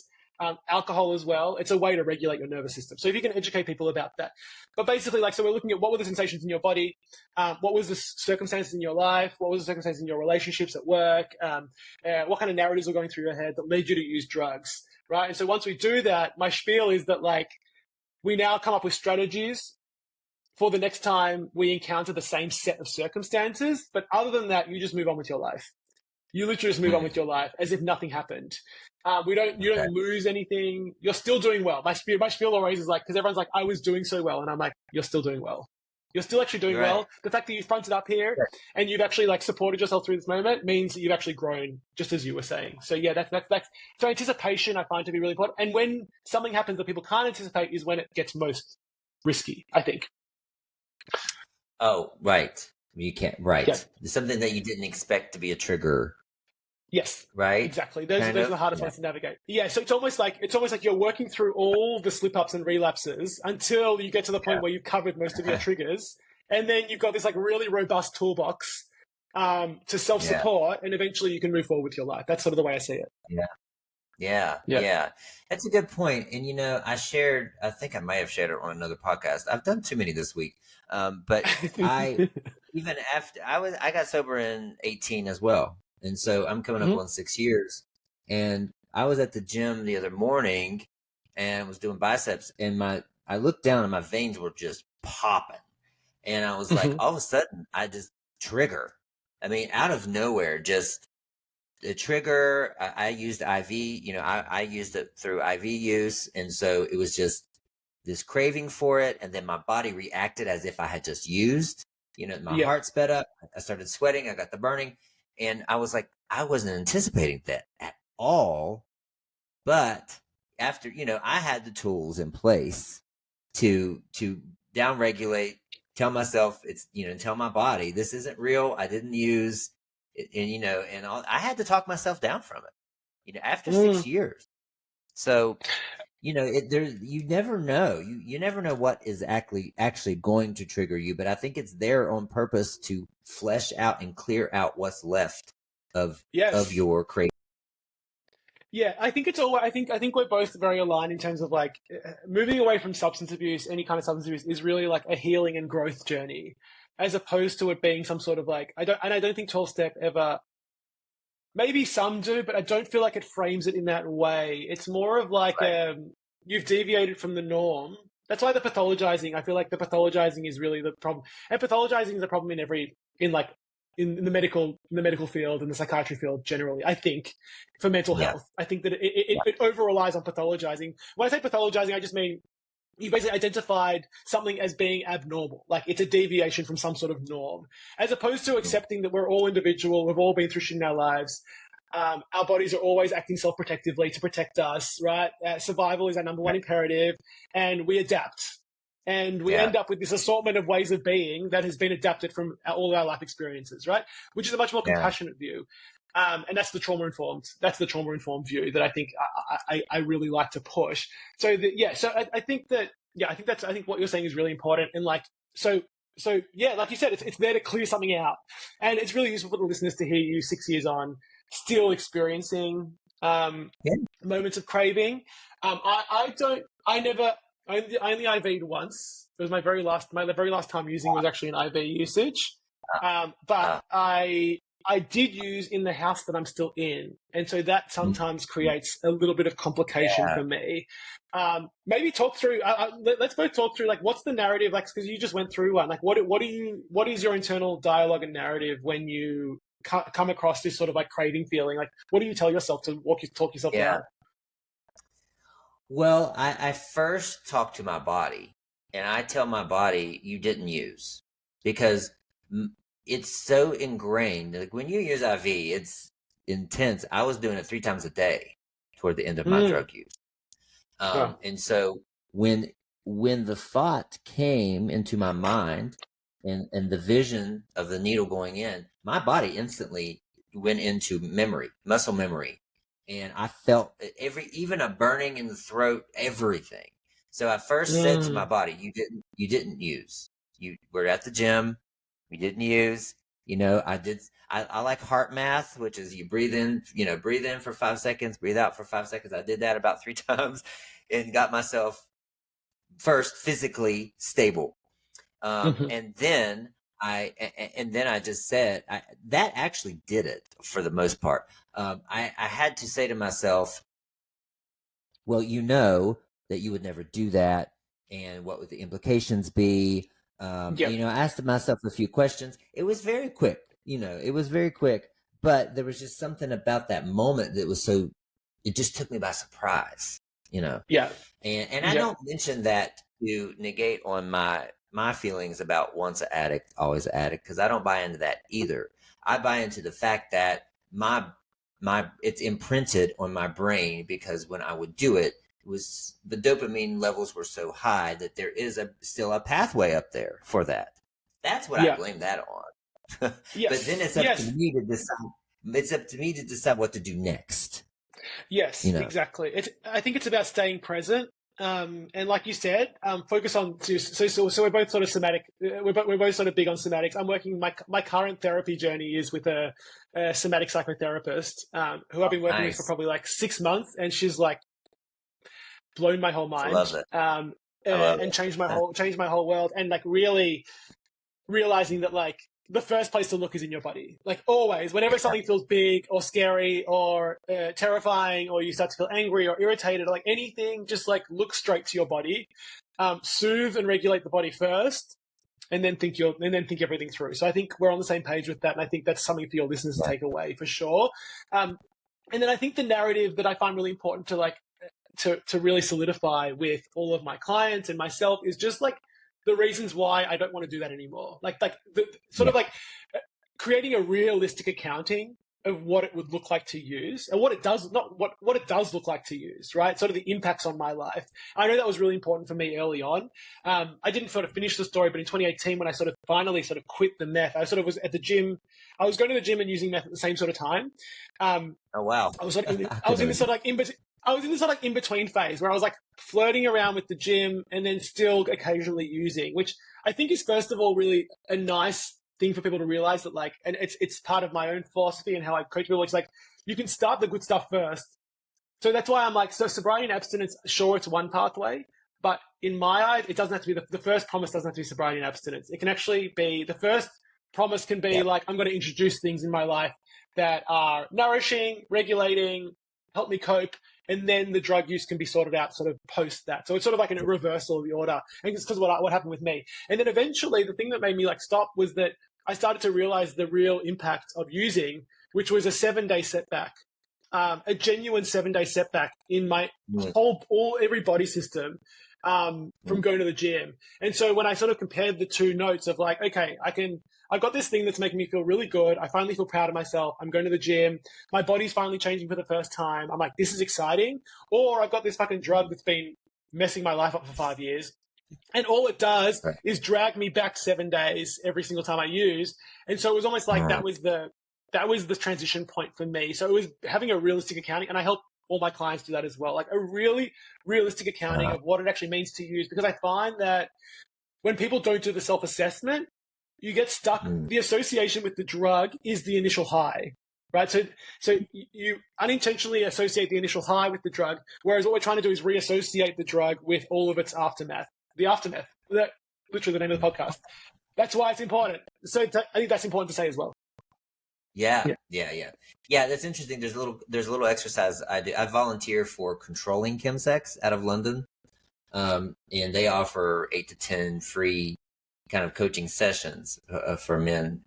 Alcohol as well. It's a way to regulate your nervous system. So if you can educate people about that. But basically, like, so we're looking at what were the sensations in your body, what was the circumstances in your life, what was the circumstances in your relationships at work, what kind of narratives were going through your head that led you to use drugs, right? And so once we do that, my spiel is that like, we now come up with strategies for the next time we encounter the same set of circumstances. But other than that, you just move on with your life. You literally just move on with your life as if nothing happened. You don't lose anything. You're still doing well. My spiel always is like, because everyone's like, I was doing so well. And I'm like, you're still doing well. You're still actually doing well. The fact that you fronted up here and you've actually like supported yourself through this moment means that you've actually grown, just as you were saying. So yeah, that's so anticipation I find to be really important. And when something happens that people can't anticipate is when it gets most risky, I think. Oh, right. You can't, right. Yeah. Something that you didn't expect to be a trigger. Yes. Right. Exactly. Those are the hardest ones to navigate. Yeah. So it's almost like you're working through all the slip ups and relapses until you get to the point where you've covered most of your triggers. And then you've got this like really robust toolbox to self-support, and eventually you can move forward with your life. That's sort of the way I see it. Yeah. That's a good point. And, you know, I think I might have shared it on another podcast. I've done too many this week. But even after I got sober in 2018 as well. And so I'm coming up on 6 years, and I was at the gym the other morning and was doing biceps, and I looked down and my veins were just popping. And I was like, all of a sudden I just trigger. I mean, out of nowhere, just the trigger. I used IV, you know, I used it through IV use. And so it was just this craving for it. And then my body reacted as if I had just used, you know, my heart sped up. I started sweating. I got the burning. And I was like, I wasn't anticipating that at all. But after, you know, I had the tools in place to downregulate, tell myself it's, you know, tell my body this isn't real. I didn't use it, and, you know, and I had to talk myself down from it, you know, after 6 years. So, you know, you never know. You never know what is actually going to trigger you. But I think it's there on purpose to flesh out and clear out what's left of your craving. Yeah, I think it's all. I think we're both very aligned in terms of like moving away from substance abuse. Any kind of substance abuse is really like a healing and growth journey, as opposed to it being some sort of like I don't think 12-step ever maybe some do, but I don't feel like it frames it in that way. It's more of like you've deviated from the norm. That's why the pathologizing. I feel like the pathologizing is really the problem, and pathologizing is a problem in the medical field and the psychiatry field generally. I think for mental health, I think that it over relies on pathologizing. When I say pathologizing, I just mean you basically identified something as being abnormal, like it's a deviation from some sort of norm, as opposed to accepting that we're all individual, we've all been through shit in our lives. Our bodies are always acting self-protectively to protect us, right? Survival is our number one imperative, and we adapt. And we end up with this assortment of ways of being that has been adapted from all our life experiences, right? Which is a much more compassionate view. And that's the trauma-informed view that I think I really like to push. So I think what you're saying is really important. And like, so like you said, it's there to clear something out. And it's really useful for the listeners to hear you 6 years on, still experiencing moments of craving. I only IV'd once. It was my very last time using was actually an IV usage. But I did use in the house that I'm still in. And so that sometimes creates a little bit of complication for me. Maybe talk through, let's both talk through, like, what's the narrative? Like, because you just went through one, like, what is your internal dialogue and narrative when you come across this sort of like craving feeling? Like, what do you tell yourself to talk yourself down? Well, I first talk to my body, and I tell my body, you didn't use, because it's so ingrained. Like when you use IV, it's intense. I was doing it 3 times a day toward the end of my drug use. And so when the thought came into my mind and the vision of the needle going in, my body instantly went into memory, muscle memory. And I felt even a burning in the throat, everything. So I first said to my body, you didn't use. You were at the gym, you didn't use. I like heart math, which is you breathe in for 5 seconds, breathe out for 5 seconds. I did that about 3 times and got myself first physically stable. And then I just said that actually did it for the most part. I had to say to myself, well, that you would never do that, and what would the implications be? I asked myself a few questions. It was very quick, but there was just something about that moment that was it just took me by surprise, Yeah. And I don't mention that to negate on my feelings about once an addict, always an addict, because I don't buy into that either. I buy into the fact that it's imprinted on my brain, because when I would do it, the dopamine levels were so high that there is still a pathway up there for that. That's what I blame that on. Yes. But then it's up to me to decide. It's up to me to decide what to do next. Yes, exactly. I think it's about staying present. And like you said, focus on so we're both sort of somatic. We're both sort of big on somatics. I'm working my current therapy journey is with a somatic psychotherapist who I've been working with for probably like 6 months, and she's like blown my whole mind. I love it. And changed my whole world, and like really realizing that like the first place to look is in your body. Like always, whenever something feels big or scary or terrifying, or you start to feel angry or irritated, or like anything, just like look straight to your body, soothe and regulate the body first, and then think everything through. So I think we're on the same page with that, and I think that's something for your listeners to take away for sure. And then I think the narrative that I find really important to like to really solidify with all of my clients and myself is just like the reasons why I don't want to do that anymore. Like of like creating a realistic accounting of what it would look like to use and what it does look like to use, right? Sort of the impacts on my life. I know that was really important for me early on. I didn't sort of finish the story, but in 2018, when I sort of finally sort of quit the meth, I sort of was at the gym. I was going to the gym and using meth at the same sort of time. Oh, wow. I was in this sort of like in-between phase where I was like flirting around with the gym and then still occasionally using, which I think is first of all really a nice thing for people to realize that like, and it's part of my own philosophy and how I coach people. It's like, you can start the good stuff first. So that's why I'm like, so sobriety and abstinence, sure, it's one pathway, but in my eyes, it doesn't have to be the first promise doesn't have to be sobriety and abstinence. It can actually be the first promise can be like, I'm going to introduce things in my life that are nourishing, regulating, help me cope, and then the drug use can be sorted out sort of post that. So it's sort of like a reversal of the order. And it's because what happened with me. And then eventually the thing that made me like stop was that I started to realize the real impact of using, which was a 7-day setback, a genuine 7-day setback in my every body system from going to the gym. And so when I sort of compared the two notes of like, okay, I've got this thing that's making me feel really good. I finally feel proud of myself. I'm going to the gym. My body's finally changing for the first time. I'm like, this is exciting. Or I've got this fucking drug that's been messing my life up for 5 years. And all it does is drag me back 7 days every single time I use. And so it was almost like that was the transition point for me. So it was having a realistic accounting, and I help all my clients do that as well. Like a really realistic accounting of what it actually means to use, because I find that when people don't do the self-assessment, you get stuck. The association with the drug is the initial high, right? So you unintentionally associate the initial high with the drug, whereas what we're trying to do is reassociate the drug with all of its aftermath. The aftermath, literally the name of the podcast. That's why it's important. So I think that's important to say as well. Yeah. That's interesting. There's a little exercise I do. I volunteer for Controlling Chemsex out of London, and they offer 8 to 10 free kind of coaching sessions for men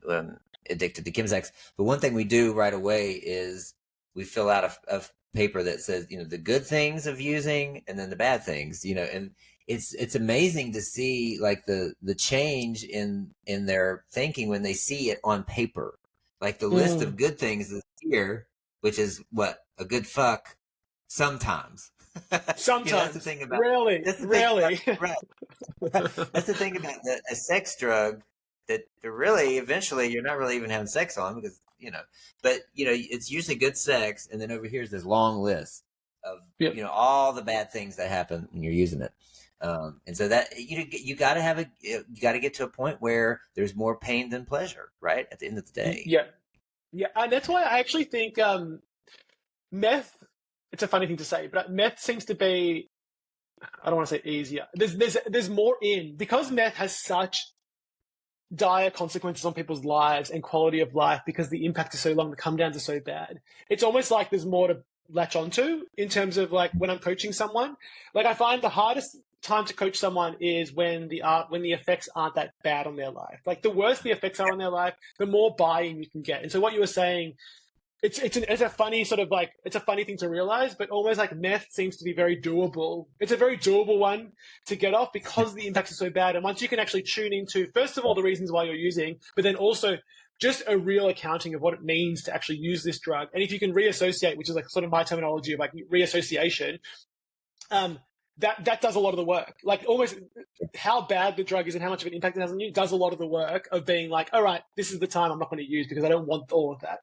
addicted to chemsex. But one thing we do right away is we fill out a paper that says, the good things of using and then the bad things, and it's amazing to see like the change in their thinking when they see it on paper. Like the list of good things is here, which is what a good fuck sometimes. Sometimes, that's the thing about rarely. That's the thing about a sex drug that really eventually you're not really even having sex on because but it's usually good sex, and then over here is this long list of all the bad things that happen when you're using it. And so that you got to get to a point where there's more pain than pleasure, right? At the end of the day. Yeah, and that's why I actually think meth. It's a funny thing to say, but meth seems to be, I don't want to say easier. There's more because meth has such dire consequences on people's lives and quality of life because the impact is so long, the come downs are so bad. It's almost like there's more to latch onto in terms of like when I'm coaching someone. Like I find the hardest time to coach someone is when the effects aren't that bad on their life. Like the worse the effects are on their life, the more buy-in you can get. And so what you were saying, it's a funny sort of like, it's a funny thing to realize, but almost like meth seems to be very doable. It's a very doable one to get off because the impacts are so bad. And once you can actually tune into, first of all, the reasons why you're using, but then also just a real accounting of what it means to actually use this drug. And if you can reassociate, which is like sort of my terminology of like reassociation, that does a lot of the work. Like almost how bad the drug is and how much of an impact it has on you does a lot of the work of being like, all right, this is the time I'm not going to use because I don't want all of that.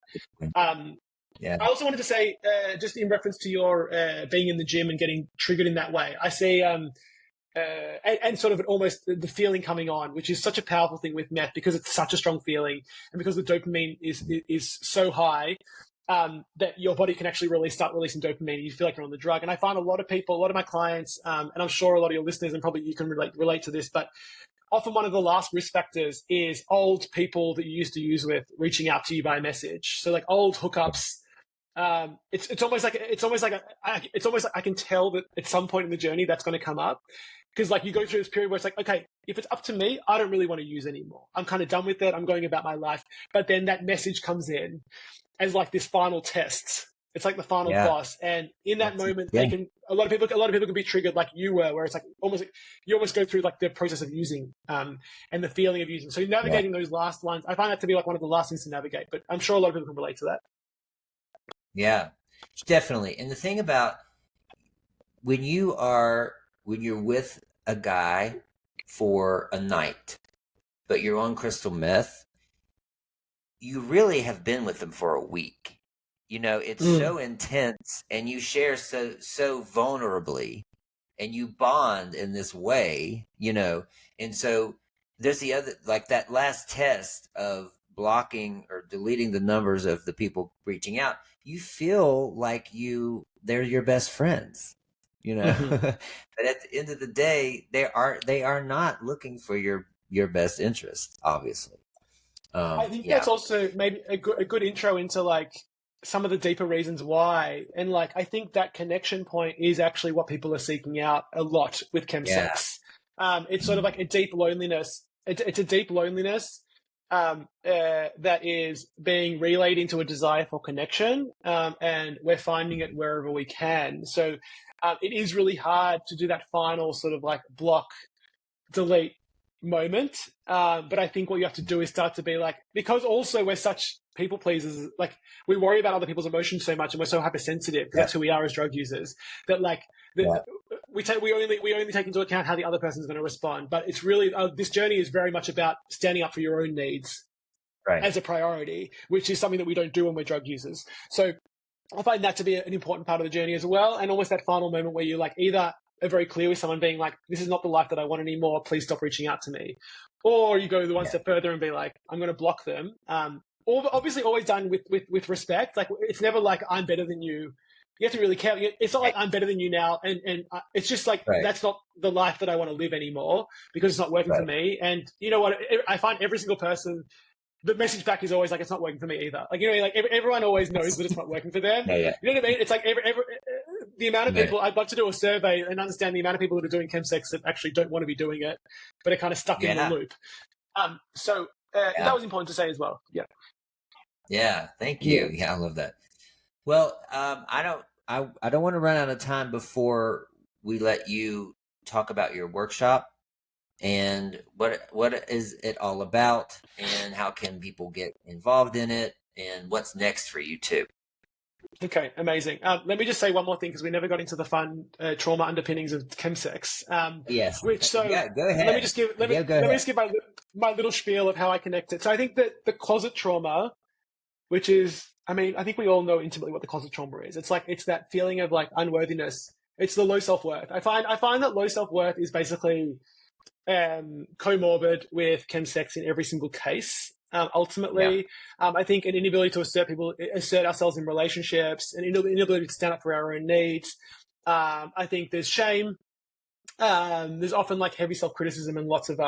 I also wanted to say, just in reference to your being in the gym and getting triggered in that way, I see, and sort of almost the feeling coming on, which is such a powerful thing with meth because it's such a strong feeling and because the dopamine is so high. That your body can actually start releasing dopamine. You feel like you're on the drug. And I find a lot of my clients, and I'm sure a lot of your listeners, and probably you can relate to this, but often one of the last risk factors is old people that you used to use with reaching out to you by message. So like old hookups. It's almost like I can tell that at some point in the journey that's going to come up. Because like you go through this period where it's like, okay, if it's up to me, I don't really want to use anymore. I'm kind of done with it. I'm going about my life. But then that message comes in as like this final test. It's like the final boss. And in that moment, a lot of people can be triggered like you were, where it's like you almost go through like the process of using, and the feeling of using. So navigating those last ones, I find that to be like one of the last things to navigate, but I'm sure a lot of people can relate to that. Yeah, definitely. And the thing about when you're with a guy for a night, but you're on crystal meth, you really have been with them for a week. It's so intense and you share so vulnerably and you bond in this way, and so there's the other, like that last test of blocking or deleting the numbers of the people reaching out. You feel like they're your best friends, Mm-hmm. But at the end of the day, they are not looking for your best interest, obviously. I think Yeah, that's also maybe a good intro into like some of the deeper reasons why. And like, I think that connection point is actually what people are seeking out a lot with yeah, chemsex. It's sort of mm, like a deep loneliness. It's a deep loneliness that is being relayed into a desire for connection. And we're finding it wherever we can. So it is really hard to do that final sort of like block delete moment. But I think what you have to do is start to be like, because also we're such people pleasers, like we worry about other people's emotions so much and we're so hypersensitive because yeah, that's who we are as drug users that like the, yeah, we only take into account how the other person's going to respond. But it's really, this journey is very much about standing up for your own needs right. as a priority, which is something that we don't do when we're drug users. So I find that to be an important part of the journey as well. And almost that final moment where you like either are very clear with someone being like, this is not the life that I want anymore. Please stop reaching out to me. Or you go the one Yeah, step further and be like, I'm going to block them. Obviously always done with respect. Like it's never like I'm better than you. You have to really care. It's not like I'm better than you now. And it's just like, right, that's not the life that I want to live anymore because it's not working for right. me. And you know what? I find every single person, the message back is always like, it's not working for me either. Like, you know, like everyone always knows that it's not working for them. Yeah, yeah. You know what I mean? It's like the amount of Right. people, I'd love to do a survey and understand the amount of people that are doing chemsex that actually don't want to be doing it, but are kind of stuck in the Yeah, loop. So yeah, that was important to say as well. Yeah. yeah. Thank you. Yeah, I love that. Well, I don't want to run out of time before we let you talk about your workshop and what is it all about and how can people get involved in it and what's next for you too. Okay, amazing. Let me just say one more thing because we never got into the fun trauma underpinnings of chemsex. Yes. Which so Yeah, go let me ahead. just give Yeah, go let me ahead. just give my little spiel of how I connect it. So I think that the closet trauma, which is, I mean, I think we all know intimately what the closet trauma is. It's like it's that feeling of like unworthiness. It's the low self worth. I find that low self worth is basically comorbid with chemsex in every single case. Yeah. Ultimately, I think an inability to assert ourselves in relationships, an inability to stand up for our own needs. I think there's shame. There's often like heavy self-criticism and lots of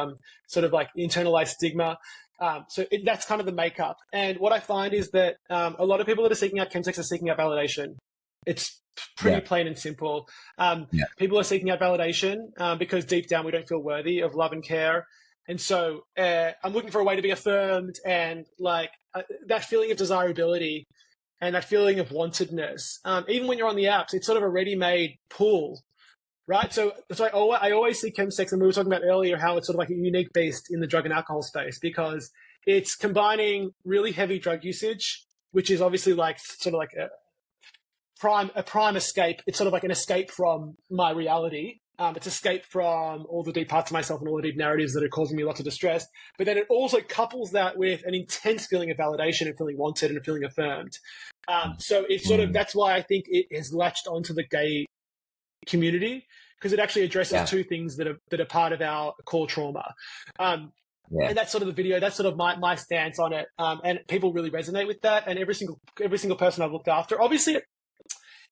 sort of like internalized stigma. That's kind of the makeup. And what I find is that a lot of people that are seeking out chemsex are seeking out validation. It's pretty Yeah. plain and simple. Yeah. People are seeking out validation because deep down we don't feel worthy of love and care. And so I'm looking for a way to be affirmed and like that feeling of desirability and that feeling of wantedness. Even when you're on the apps, it's sort of a ready-made pool, right? So I always see chemsex, and we were talking about earlier how it's sort of like a unique beast in the drug and alcohol space because it's combining really heavy drug usage, which is obviously like sort of like a prime escape. It's sort of like an escape from my reality. It's escape from all the deep parts of myself and all the deep narratives that are causing me lots of distress. But then it also couples that with an intense feeling of validation and feeling wanted and feeling affirmed. So it's sort of, that's why I think it has latched onto the gay community because it actually addresses Yeah. two things that are part of our core trauma. Yeah. And that's sort of the video. That's sort of my stance on it. And people really resonate with that. And every single person I've looked after, obviously,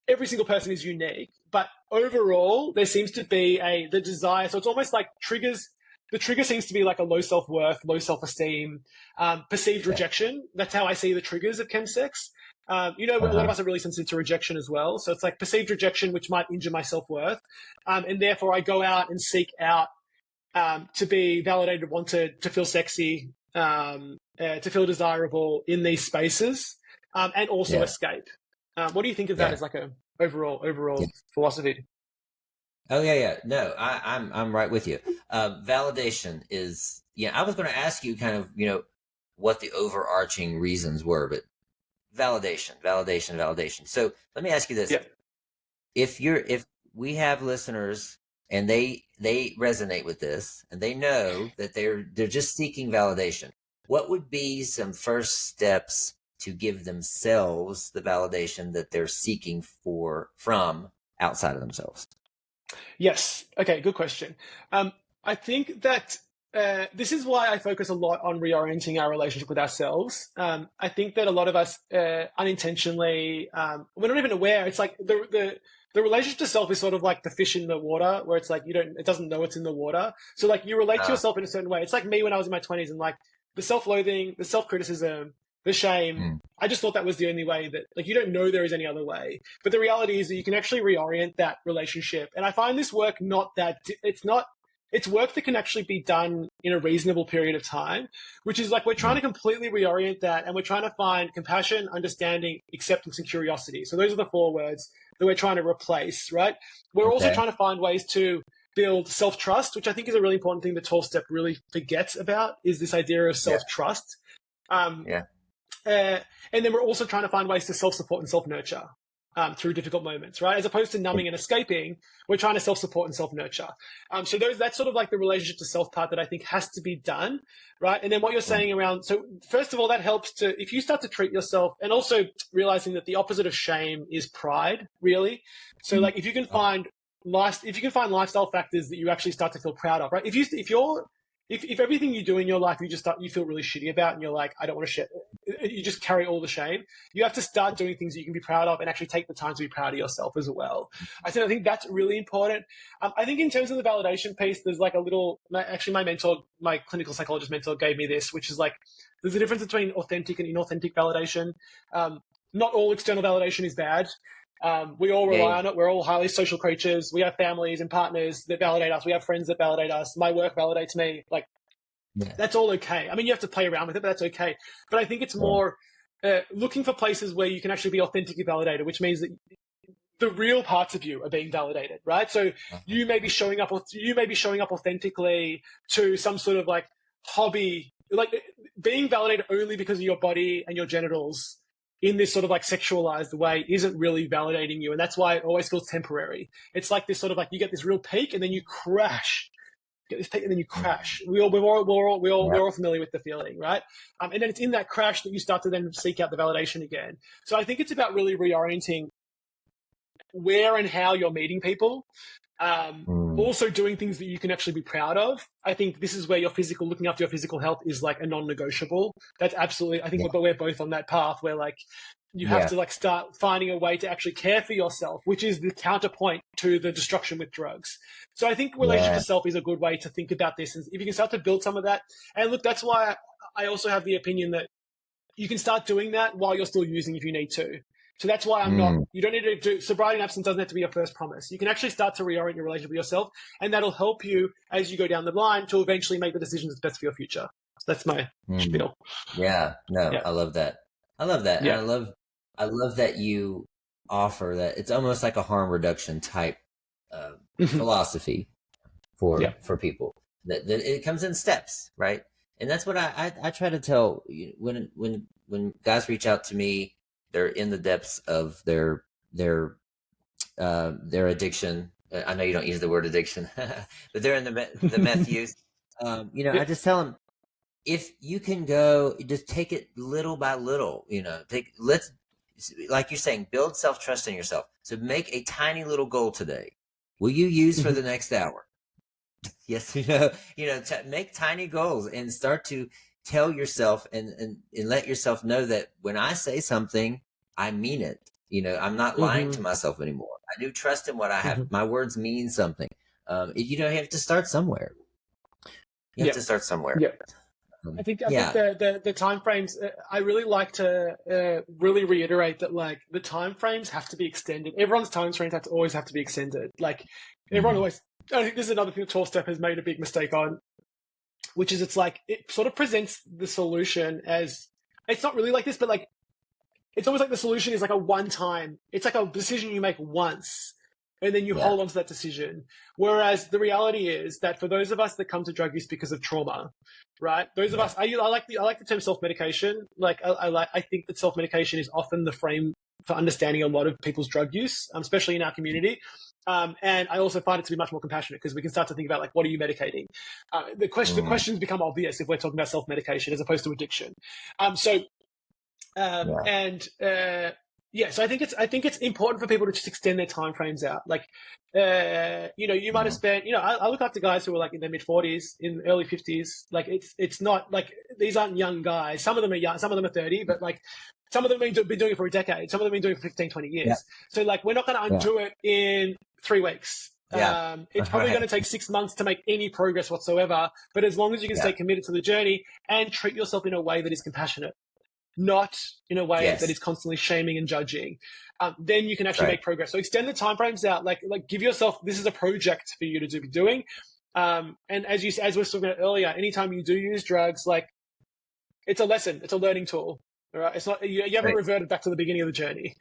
every single person is unique, but overall, there seems to be the desire. So it's almost like triggers. The trigger seems to be like a low self worth, low self esteem, perceived Yeah. rejection. That's how I see the triggers of chemsex. A lot of us are really sensitive to rejection as well. So it's like perceived rejection, which might injure my self worth, and therefore I go out and seek out to be validated, wanted, to feel sexy, to feel desirable in these spaces, and also Yeah. escape. What do you think of that Yeah. as like a overall Yeah. philosophy? Oh yeah, yeah. No, I'm right with you. Validation is, I was going to ask you kind of, what the overarching reasons were, but validation. So let me ask you this: Yeah. if we have listeners and they resonate with this and they know that they're just seeking validation, what would be some first steps to give themselves the validation that they're seeking from outside of themselves? Yes. Okay. Good question. I think that this is why I focus a lot on reorienting our relationship with ourselves. I think that a lot of us unintentionally, we're not even aware. It's like the relationship to self is sort of like the fish in the water, where it's like it doesn't know it's in the water. So like you relate to yourself in a certain way. It's like me when I was in my 20s and like the self-loathing, the self-criticism, the shame. I just thought that was the only way that, like, you don't know there is any other way. But the reality is that you can actually reorient that relationship. And I find this work it's work that can actually be done in a reasonable period of time, which is like we're trying to completely reorient that, and we're trying to find compassion, understanding, acceptance, and curiosity. So those are the 4 words that we're trying to replace, right? We're also trying to find ways to build self-trust, which I think is a really important thing the 12-step really forgets about, is this idea of self-trust. And then we're also trying to find ways to self-support and self-nurture through difficult moments, right? As opposed to numbing and escaping, we're trying to self-support and self-nurture. So that's sort of like the relationship to self part that I think has to be done, right? And then what you're saying around, so first of all, that helps to, if you start to treat yourself, and also realizing that the opposite of shame is pride, really. So like if you can find lifestyle factors that you actually start to feel proud of, right? If everything you do in your life you feel really shitty about, and you're like, I don't want to share, you just carry all the shame. You have to start doing things that you can be proud of and actually take the time to be proud of yourself as well. I think that's really important. I think in terms of the validation piece, there's like my clinical psychologist mentor gave me this, which is like, there's a difference between authentic and inauthentic validation. Not all external validation is bad. We all rely on it. We're all highly social creatures. We have families and partners that validate us. We have friends that validate us. My work validates me. Like, that's all okay. I mean, you have to play around with it, but that's okay. But I think it's more looking for places where you can actually be authentically validated, which means that the real parts of you are being validated, right? So you may be showing up authentically to some sort of like hobby, like being validated only because of your body and your genitals in this sort of like sexualized way isn't really validating you. And that's why it always feels temporary. It's like this sort of like, you get this real peak and then you crash. You get this peak and then you crash. We're all familiar with the feeling, right? And then it's in that crash that you start to then seek out the validation again. So I think it's about really reorienting where and how you're meeting people. Also doing things that you can actually be proud of. I think this is where looking after your physical health is like a non-negotiable. That's absolutely, I think we're both on that path where like you have to like start finding a way to actually care for yourself, which is the counterpoint to the destruction with drugs. So I think relationship to self is a good way to think about this. And if you can start to build some of that, and look, that's why I also have the opinion that you can start doing that while you're still using if you need to. So that's why you don't need to do, sobriety and abstinence doesn't have to be your first promise. You can actually start to reorient your relationship with yourself, and that'll help you as you go down the line to eventually make the decisions that's best for your future. So that's my spiel. Yeah, no, I love that. Yeah. And I love that you offer that. It's almost like a harm reduction type philosophy for people. That it comes in steps, right? And that's what I try to tell when guys reach out to me. They're in the depths of their addiction. I know you don't use the word addiction, but they're in the meth use. I just tell them, if you can go, just take it little by little. Like you're saying, build self-trust in yourself. So make a tiny little goal today. Will you use for the next hour? Yes, make tiny goals and start to tell yourself and let yourself know that when I say something, I mean it. I'm not lying to myself anymore. I do trust in what I have. My words mean something. You have to start somewhere. You have to start somewhere. Yeah. I think the time frames, I really like to really reiterate that like the time frames have to be extended. Everyone's time frames always have to be extended. Like everyone always, I think this is another thing that 12-step has made a big mistake on, which is it's like, it sort of presents the solution as, it's not really like this, but like, it's almost like the solution is like a one-time, it's like a decision you make once, and then you hold on to that decision. Whereas the reality is that for those of us that come to drug use because of trauma, right? Those of us, I like the term self-medication. Like I think that self-medication is often the frame for understanding a lot of people's drug use, especially in our community. And I also find it to be much more compassionate because we can start to think about like, what are you medicating? The questions become obvious if we're talking about self-medication as opposed to addiction. So I think it's important for people to just extend their time frames out. Like, you might have spent, I look after guys who are like in their mid 40s, in early 50s. Like it's not like, these aren't young guys. Some of them are young, some of them are 30, but like some of them have been doing it for a decade. Some of them have been doing it for 15, 20 years. So like, we're not going to undo it in 3 weeks. It's probably going to take 6 months to make any progress whatsoever. But as long as you can stay committed to the journey and treat yourself in a way that is compassionate, not in a way that is constantly shaming and judging, then you can actually make progress. So extend the timeframes out. Like give yourself, this is a project for you to be doing. And as we were talking about earlier, anytime you do use drugs, like it's a lesson, it's a learning tool. All right, it's not you haven't reverted back to the beginning of the journey.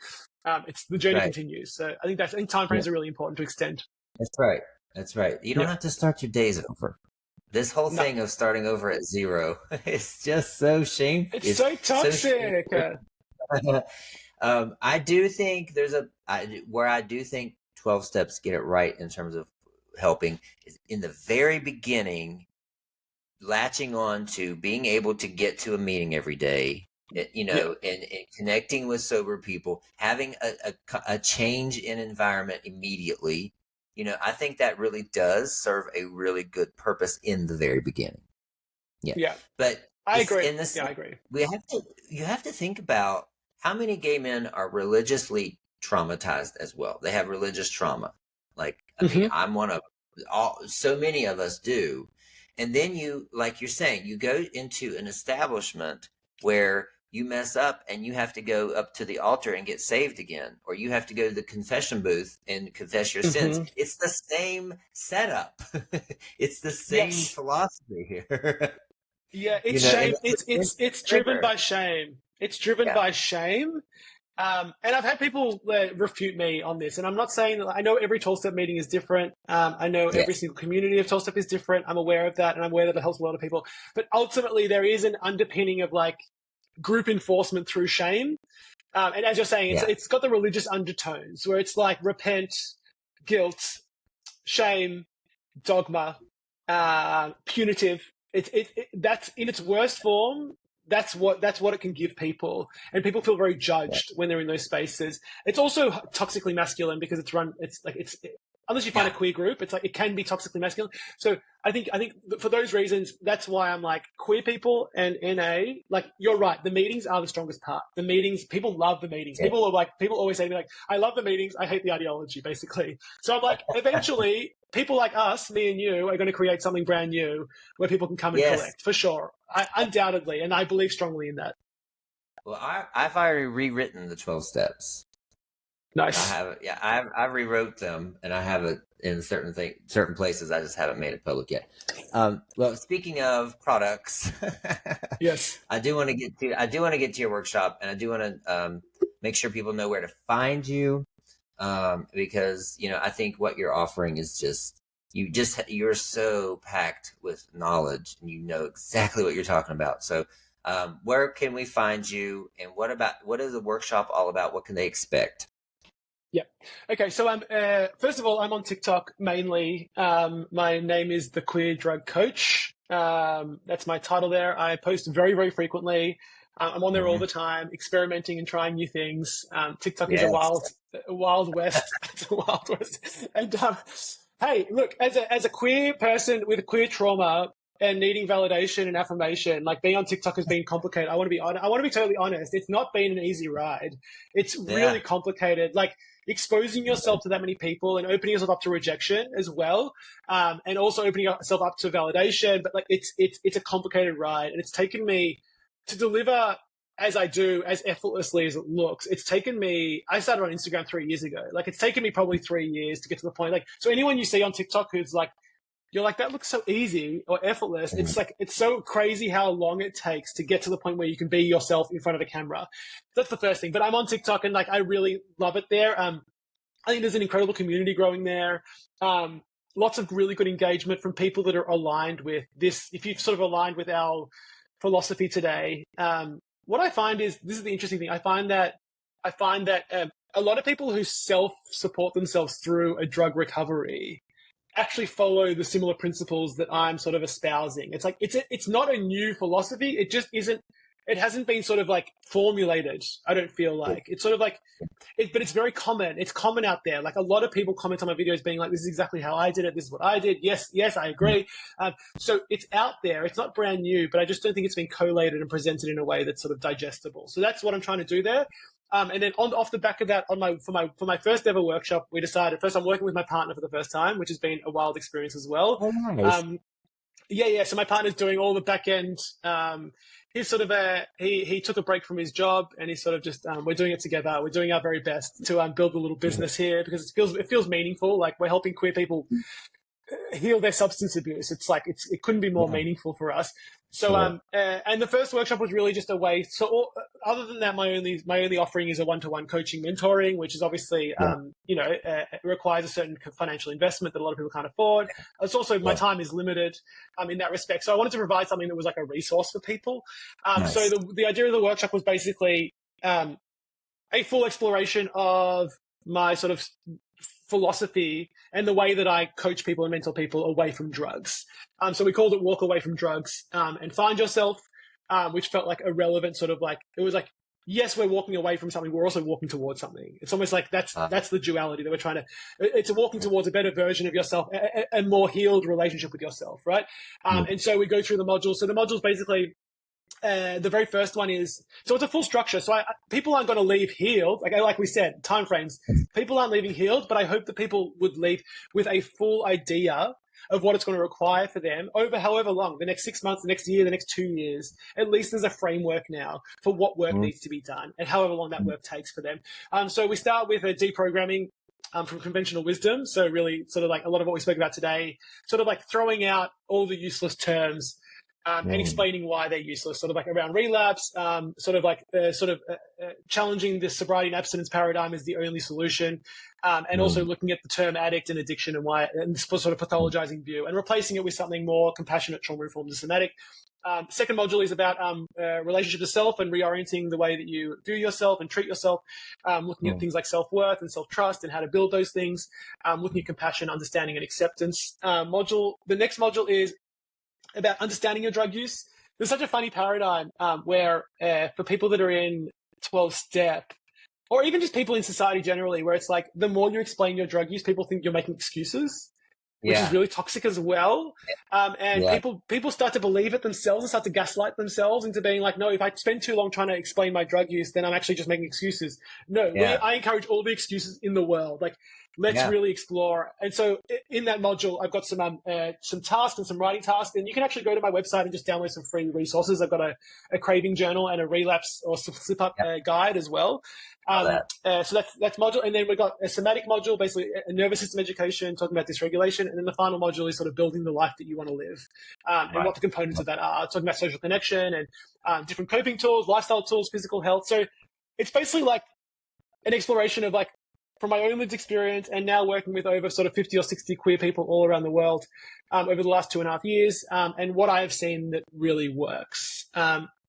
It's the journey continues. So I think timeframes are really important to extend. That's right. You don't have to start your days over. This whole thing of starting over at zero, it's just so shameful. It's so toxic. I do think where I do think 12 steps get it right in terms of helping is in the very beginning, latching on to being able to get to a meeting every day, and connecting with sober people, having a change in environment immediately. I think that really does serve a really good purpose in the very beginning. Yeah. But I agree. I agree. You have to think about how many gay men are religiously traumatized as well. They have religious trauma. Like, I mean, I'm one of so many of us do. And then you, like you're saying, you go into an establishment where you mess up and you have to go up to the altar and get saved again, or you have to go to the confession booth and confess your sins. It's the same setup. It's the same philosophy here. It's shame. It's driven by shame. It's driven by shame. And I've had people refute me on this, and I'm not saying that I know every 12-step meeting is different. I know every single community of 12-step is different. I'm aware of that, and I'm aware that it helps a lot of people. But ultimately, there is an underpinning of like group enforcement through shame. And as you're saying, it's got the religious undertones where it's like repent, guilt, shame, dogma, punitive. That's in its worst form. That's what it can give people, and people feel very judged when they're in those spaces. It's also toxically masculine because unless you find a queer group, it's like it can be toxically masculine. So I think for those reasons, that's why I'm like queer people and NA. Like you're right, the meetings are the strongest part. The meetings, people love the meetings. People always say to me like, I love the meetings, I hate the ideology, basically. So I'm like, eventually, people like us, me and you, are going to create something brand new where people can come and collect for sure, undoubtedly, and I believe strongly in that. Well, I've already rewritten the 12 steps. Nice. I rewrote them, and I have it in certain places. I just haven't made it public yet. Well, speaking of products, yes, I do want to get to your workshop, and I do want to make sure people know where to find you, because I think what you're offering is you're so packed with knowledge, and you know exactly what you're talking about. So, where can we find you, and what is the workshop all about? What can they expect? Yeah. Okay. So first of all, I'm on TikTok mainly. My name is The Queer Drug Coach. That's my title there. I post very, very frequently. I'm on there all the time, experimenting and trying new things. TikTok is a wild west. It's a wild west. And hey, look, as a queer person with a queer trauma and needing validation and affirmation, like being on TikTok has been complicated. I want to be totally honest. It's not been an easy ride. It's really complicated. Like exposing yourself to that many people and opening yourself up to rejection as well, and also opening yourself up to validation. But like it's a complicated ride, and it's taken me to deliver as I do, as effortlessly as it looks. It's taken me. I started on Instagram 3 years ago. Like it's taken me probably 3 years to get to the point. Like so, anyone you see on TikTok who's like, you're like, that looks so easy or effortless. It's like, it's so crazy how long it takes to get to the point where you can be yourself in front of a camera. That's the first thing. But I'm on TikTok and like, I really love it there. I think there's an incredible community growing there. Lots of really good engagement from people that are aligned with this. If you've sort of aligned with our philosophy today, what I find is, this is the interesting thing. I find that a lot of people who self-support themselves through a drug recovery actually follow the similar principles that I'm sort of espousing. It's like, it's not a new philosophy. It just isn't, it hasn't been sort of like formulated. I don't feel like it's sort of like, but it's very common. It's common out there. Like a lot of people comment on my videos being like, this is exactly how I did it. This is what I did. Yes, I agree. So it's out there. It's not brand new, but I just don't think it's been collated and presented in a way that's sort of digestible. So that's what I'm trying to do there. And then off the back of that, for my first ever workshop, we decided first I'm working with my partner for the first time, which has been a wild experience as well. Oh, nice. Yeah. So my partner's doing all the back end. He's sort of he took a break from his job, and he's sort of just we're doing it together. We're doing our very best to build a little business here because it feels meaningful. Like we're helping queer people heal their substance abuse. It's like it couldn't be more meaningful for us. So and the first workshop was really just a way. So other than that, my only offering is a one-to-one coaching mentoring, which is obviously it requires a certain financial investment that a lot of people can't afford. It's also my time is limited in that respect. So I wanted to provide something that was like a resource for people. Nice. So the idea of the workshop was basically a full exploration of my sort of philosophy and the way that I coach people and mentor people away from drugs. So we called it Walk Away from Drugs and Find Yourself, which felt like a relevant sort of like, it was like, yes, we're walking away from something. We're also walking towards something. It's almost like that's the duality that we're trying to, it's a walking towards a better version of yourself, a more healed relationship with yourself. Right. And so we go through the modules. So the modules basically, the very first one is, so it's a full structure. So people aren't going to leave healed. Like we said, timeframes, people aren't leaving healed, but I hope that people would leave with a full idea of what it's going to require for them over however long, the next 6 months, the next year, the next 2 years. At least there's a framework now for what work needs to be done and however long that work takes for them. So we start with a deprogramming from conventional wisdom. So really sort of like a lot of what we spoke about today, sort of like throwing out all the useless terms and explaining why they're useless, sort of like around relapse, challenging this sobriety and abstinence paradigm is the only solution, and also looking at the term addict and addiction and why, and sort of pathologizing view, and replacing it with something more compassionate, trauma-informed, and somatic. Second module is about relationship to self and reorienting the way that you view yourself and treat yourself, looking at things like self-worth and self-trust and how to build those things, looking at compassion, understanding, and acceptance. The next module is about understanding your drug use. There's such a funny paradigm where for people that are in 12-step, or even just people in society generally, where it's like the more you explain your drug use, people think you're making excuses, which is really toxic as well. People start to believe it themselves and start to gaslight themselves into being like, no, if I spend too long trying to explain my drug use, then I'm actually just making excuses. No, I encourage all the excuses in the world. Like, let's really explore. And so in that module, I've got some tasks and some writing tasks, and you can actually go to my website and just download some free resources. I've got a craving journal and a relapse or slip up guide as well. So that's module. And then we've got a somatic module, basically a nervous system education, talking about dysregulation. And then the final module is sort of building the life that you want to live, and what the components of that are, talking about social connection and different coping tools, lifestyle tools, physical health. So it's basically like an exploration of like, from my own lived experience and now working with over sort of 50 or 60 queer people all around the world over the last 2.5 years, and what I have seen that really works.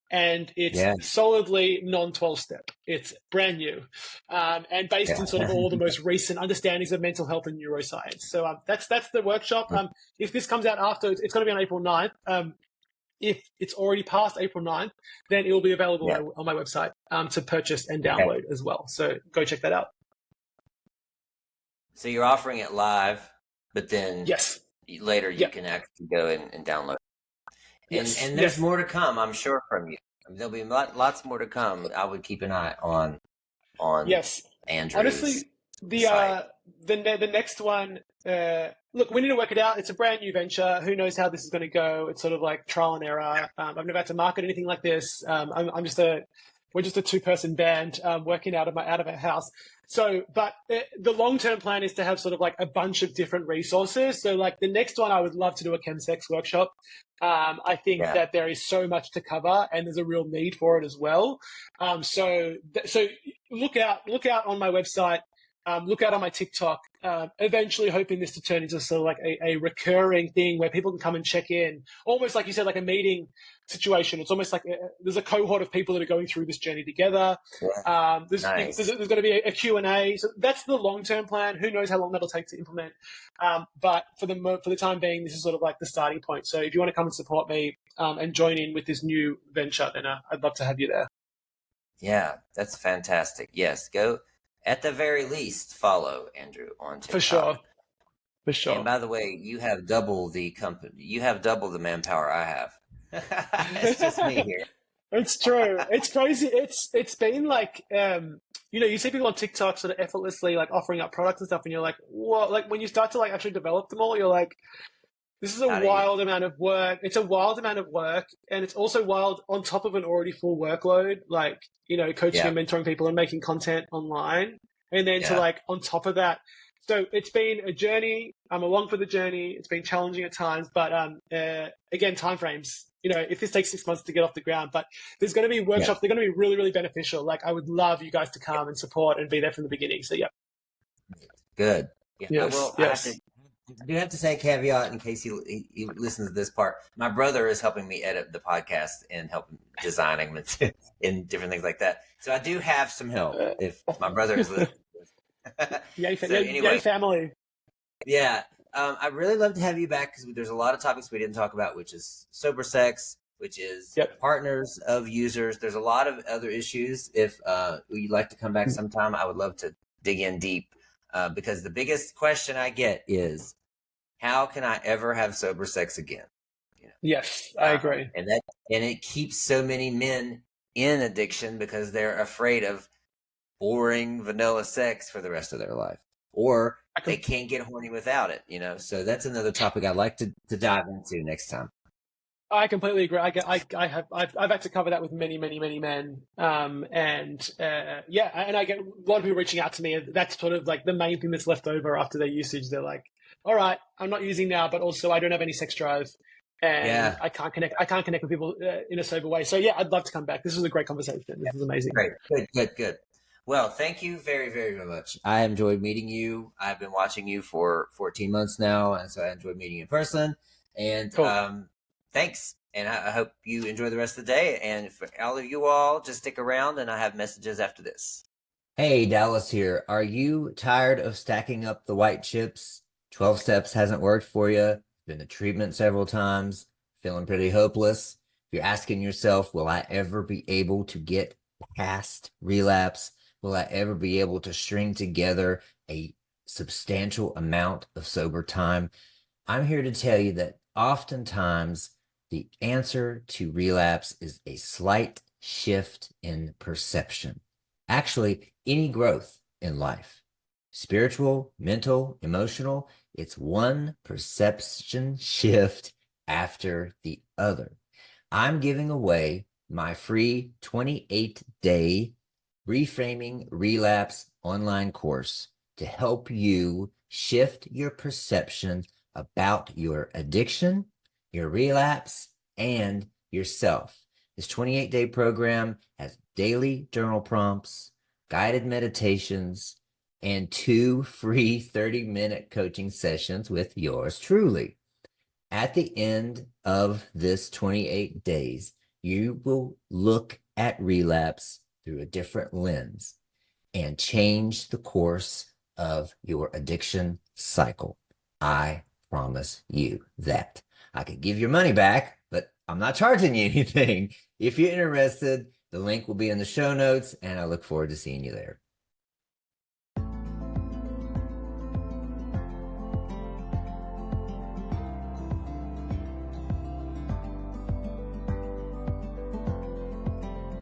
And it's solidly non-12-step. It's brand new and based in sort of all the most recent understandings of mental health and neuroscience. So that's the workshop. If this comes out after, it's going to be on April 9th. If it's already past April 9th, then it will be available on my website to purchase and download as well. So go check that out. So you're offering it live, but then later you can actually go and download it. And there's more to come, I'm sure, from you. There'll be lots more to come. I would keep an eye on Andrew's honestly, the next one, look, we need to work it out. It's a brand new venture. Who knows how this is going to go? It's sort of like trial and error. I've never had to market anything like this. We're just a 2-person band working out of our house. So, but the long-term plan is to have sort of like a bunch of different resources. So like the next one, I would love to do a chemsex workshop. I think that there is so much to cover and there's a real need for it as well. So look out on my website, look out on my TikTok, eventually hoping this to turn into sort of like a recurring thing where people can come and check in, almost like you said, like a meeting situation. It's almost like there's a cohort of people that are going through this journey together. There's going to be a Q&A. So that's the long-term plan. Who knows how long that'll take to implement. But for the time being, this is sort of like the starting point. So if you want to come and support me and join in with this new venture, then I'd love to have you there. Yeah, that's fantastic. Yes, go. At the very least, follow Andrew on TikTok. For sure. And by the way, you have double the company. You have double the manpower I have. It's just me here. It's true. It's crazy. It's been like you see people on TikTok sort of effortlessly like offering up products and stuff, and you're like, what? Like when you start to like actually develop them all, you're like, this is a How do you? wild amount of work. It's a wild amount of work, and it's also wild on top of an already full workload, like, coaching Yeah, and mentoring people and making content online. And then to yeah, like on top of that, so it's been a journey. I'm along for the journey. It's been challenging at times, but again, timeframes. If this takes 6 months to get off the ground, but there's going to be yeah. workshops. They're going to be really, really beneficial. Like I would love you guys to come and support and be there from the beginning. So yeah, Good. Yeah, I yes, will. I have to. yes. I do have to say a caveat in case he listens to this part. My brother is helping me edit the podcast and helping designing it and different things like that. So I do have some help Uh, if my brother is listening. So yay anyway, family. yeah, I'd really love to have you back because there's a lot of topics we didn't talk about, which is sober sex, which is Yep. partners of users. There's a lot of other issues. If you'd like to come back sometime, I would love to dig in deep because the biggest question I get is, how can I ever have sober sex again? You Yes, know, I agree. and it keeps so many men in addiction because they're afraid of boring vanilla sex for the rest of their life, or I they can can't get horny without it. So that's another topic I'd like to dive into next time. I completely agree. I've had to cover that with many, many, many men. Yeah, and I get a lot of people reaching out to me, and that's sort of like the main thing that's left over after their usage. They're like, all right, I'm not using now, but also I don't have any sex drive, and Yeah, I can't connect with people in a sober way. So yeah, I'd love to come back. This was a great conversation. This is amazing. great, good. Well, thank you very, very, very much. I enjoyed meeting you. I've been watching you for 14 months now, and so I enjoyed meeting you in person. And Cool. thanks. And I hope you enjoy the rest of the day. And for all of you all, just stick around, and I have messages after this. Hey, Dallas here. Are you tired of stacking up the white chips? 12 steps hasn't worked for you. Been to treatment several times, feeling pretty hopeless. You're asking yourself, will I ever be able to get past relapse? Will I ever be able to string together a substantial amount of sober time? I'm here to tell you that oftentimes the answer to relapse is a slight shift in perception. Actually, any growth in life, spiritual, mental, emotional, it's one perception shift after the other. I'm giving away my free 28-day reframing relapse online course to help you shift your perception about your addiction, your relapse, and yourself. This 28-day program has daily journal prompts, guided meditations, and 2 free 30-minute coaching sessions with yours truly. At the end of this 28 days, you will look at relapse through a different lens and change the course of your addiction cycle. I promise you that. I could give your money back, but I'm not charging you anything. If you're interested, the link will be in the show notes, and I look forward to seeing you there.